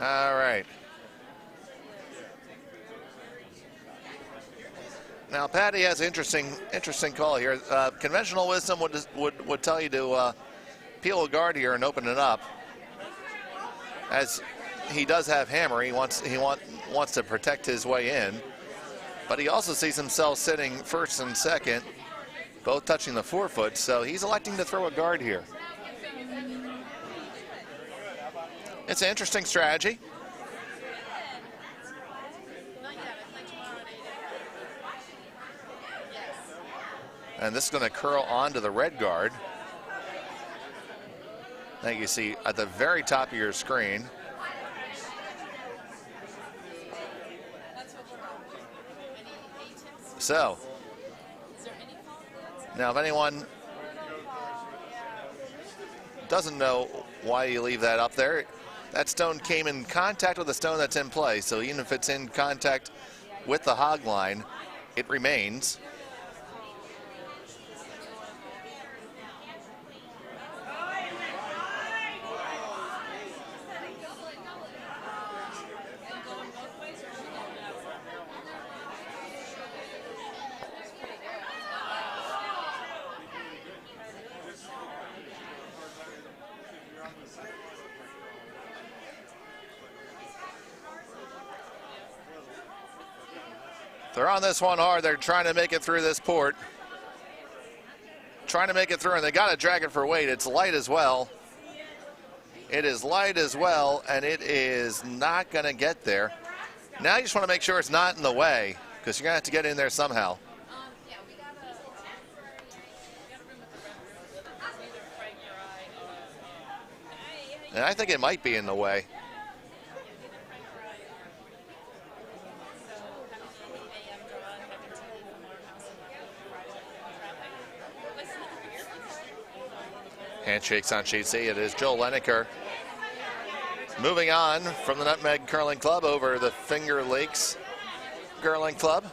A: All right. Now Patty has an interesting call here. Conventional wisdom would tell you to peel a guard here and open it up. As he does have hammer, he wants to protect his way in, but he also sees himself sitting first and second, both touching the forefoot. So he's electing to throw a guard here. It's an interesting strategy. And this is going to curl onto the red guard. I think you see at the very top of your screen. So, now if anyone doesn't know why you leave that up there, that stone came in contact with the stone that's in play, so even if it's in contact with the hog line, it remains. They're on this one hard. They're trying to make it through this port. Trying to make it through, and they got to drag it for weight. It's light as well. It is light as well, and it is not going to get there. Now you just want to make sure it's not in the way, because you're going to have to get in there somehow. And I think it might be in the way. Handshakes on sheet C. It is Joel Lineker moving on from the Nutmeg Curling Club over the Finger Lakes Curling Club.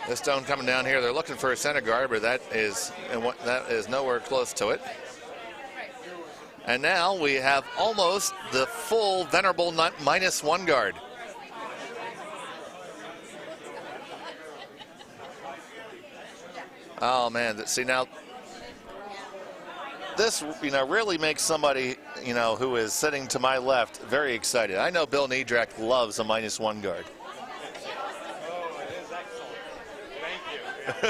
A: This stone coming down here, they're looking for a center guard, but that is nowhere close to it. And now we have almost the full Venerable Nut -1 guard. Oh man, see now, this really makes somebody who is sitting to my left very excited. I know Bill Niedrak loves a -1 guard.
D: If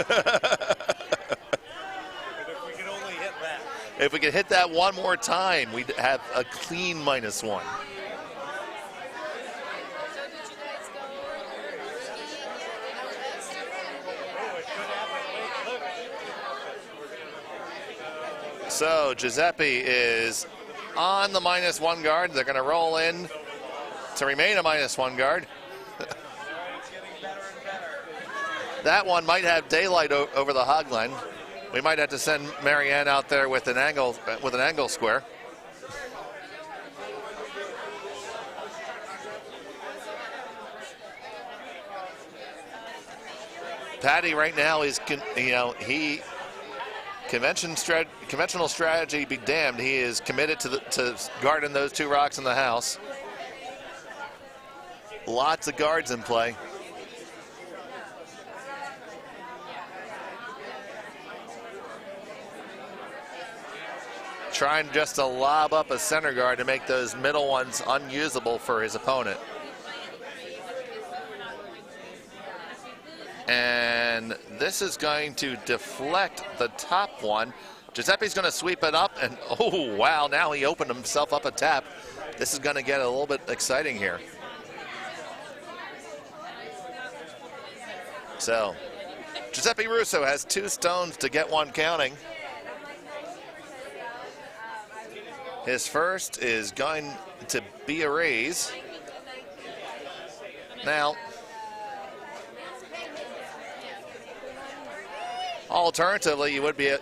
D: we could only hit that.
A: If we could hit that one more time, we'd have a clean -1. So Giuseppe is on the -1 guard. They're going to roll in to remain a -1 guard. That one might have daylight over the hog line. We might have to send Marianne out there with an angle square. Patty right now is, conventional strategy be damned. He is committed to guarding those 2 rocks in the house. Lots of guards in play. Trying just to lob up a center guard to make those middle ones unusable for his opponent. And this is going to deflect the top one. Giuseppe's going to sweep it up, and oh, wow, now he opened himself up a tap. This is going to get a little bit exciting here. So, Giuseppe Russo has 2 stones to get 1 counting. His first is going to be a raise. Now, alternatively, you would be,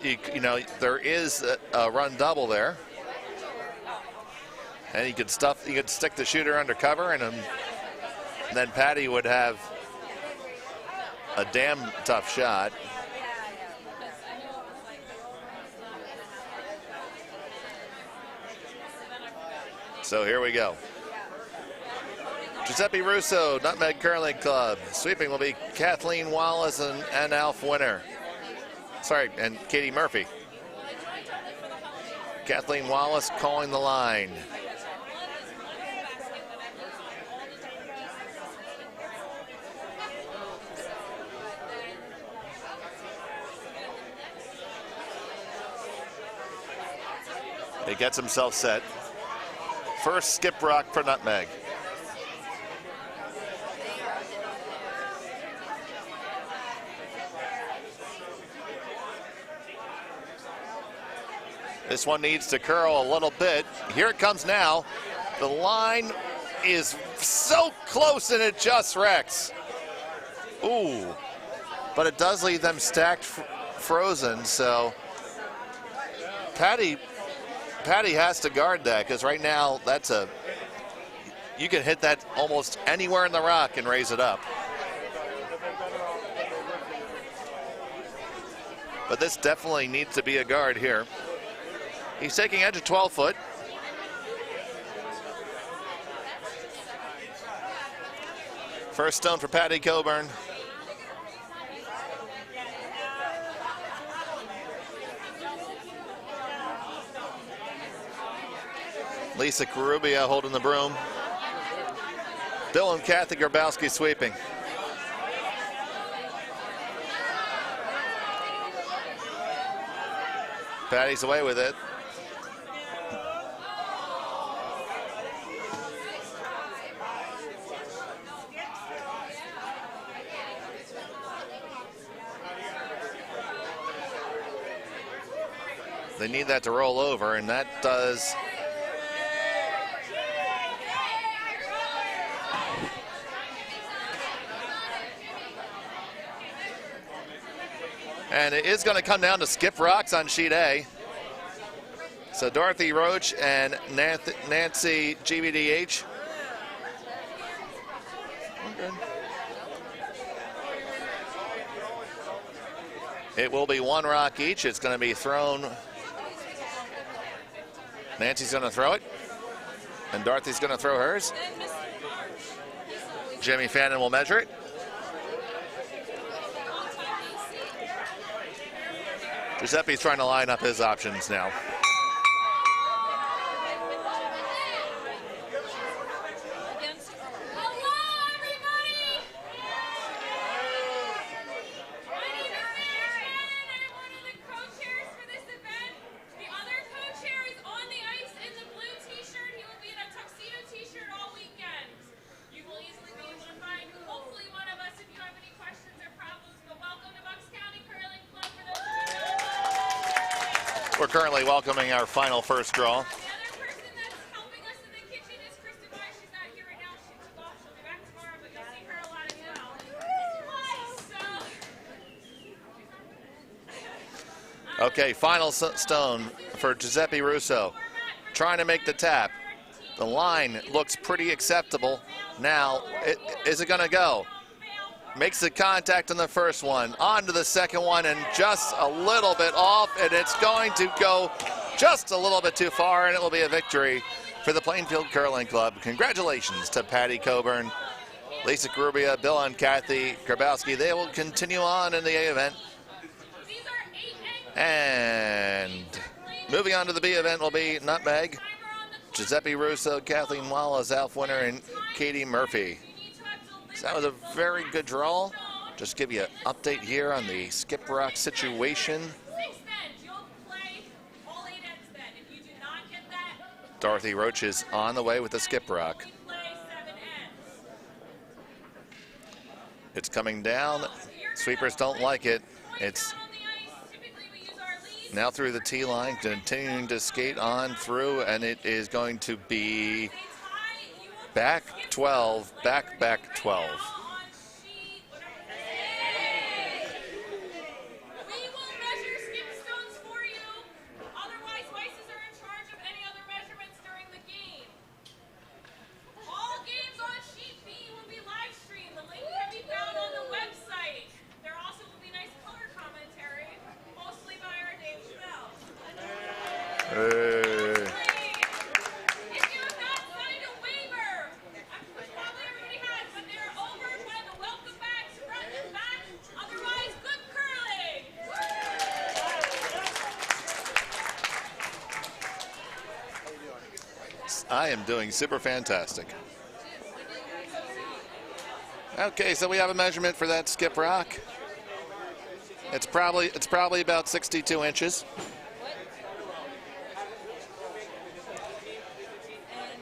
A: there is a run double there, and you could stick the shooter under cover, and then Patty would have a damn tough shot. So here we go. Giuseppe Russo, Nutmeg Curling Club. Sweeping will be Kathleen Wallace and Alf Winter. Sorry, and Katie Murphy. Kathleen Wallace calling the line. He gets himself set. First skip rock for Nutmeg. This one needs to curl a little bit. Here it comes now. The line is so close and it just wrecks. Ooh, but it does leave them stacked frozen, so Patty has to guard that, because right now you can hit that almost anywhere in the rock and raise it up. But this definitely needs to be a guard here. He's taking edge of 12-foot. First stone for Patty Coburn. Lisa Carubia holding the broom. Bill and Kathy Grabowski sweeping. Patty's away with it. They need that to roll over, and that does. And it is going to come down to skip rocks on sheet A. So Dorothy Roach and Nancy GBDH. Okay. It will be 1 rock each. It's going to be thrown. Nancy's going to throw it, and Dorothy's going to throw hers. Jimmy Fannin will measure it. Giuseppe's trying to line up his options now. We're currently welcoming our final first draw. Okay, final stone for Giuseppe Russo. Trying to make the tap. The line looks pretty acceptable. Now, is it going to go? Makes the contact on the first one. On to the second one, and just a little bit off, and it's going to go just a little bit too far, and it will be a victory for the Plainfield Curling Club. Congratulations to Patty Coburn, Lisa Grubia, Bill and Kathy Grabowski. They will continue on in the A event. And moving on to the B event will be Nutmeg, Giuseppe Russo, Kathleen Wallace, Alf Winter, and Katie Murphy. So that was a very good draw. Just give you an update here on the Skip Rock situation. Dorothy Roach is on the way with the Skip Rock. It's coming down. Sweepers don't like it. It's now through the tee line, continuing to skate on through, and it is going to be back 12, back 12. I am doing super fantastic. Okay, so we have a measurement for that Skip Rock. It's probably about 62 inches.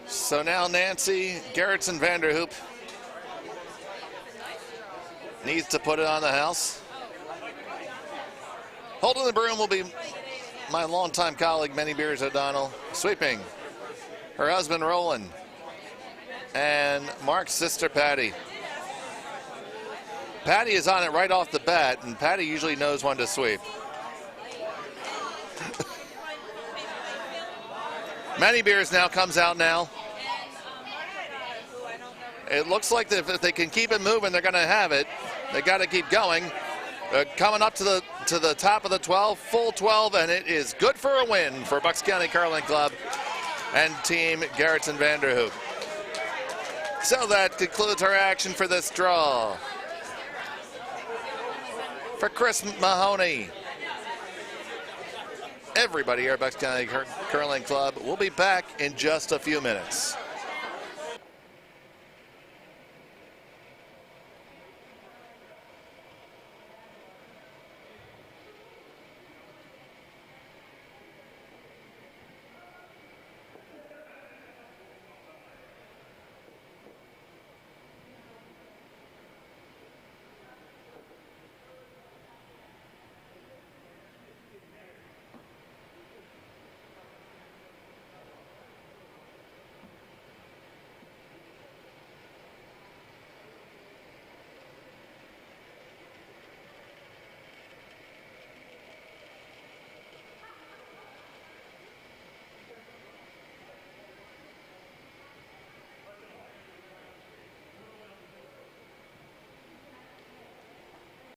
A: So now Nancy Gerritsen Vanderhoop needs to put it on the house. Holding the broom will be my longtime colleague, Many Beers O'Donnell. Sweeping, her husband, Roland, and Mark's sister, Patty. Patty is on it right off the bat, and Patty usually knows when to sweep. Many Beers now comes out now. It looks like if they can keep it moving, they're going to have it. They got to keep going. Coming up to the top of the 12, full 12, and it is good for a win for Bucks County Curling Club and Team Gerritsen Vanderhoop. So that concludes our action for this draw. For Chris Mahoney, everybody here at Bucks County Curling Club, we'll be back in just a few minutes.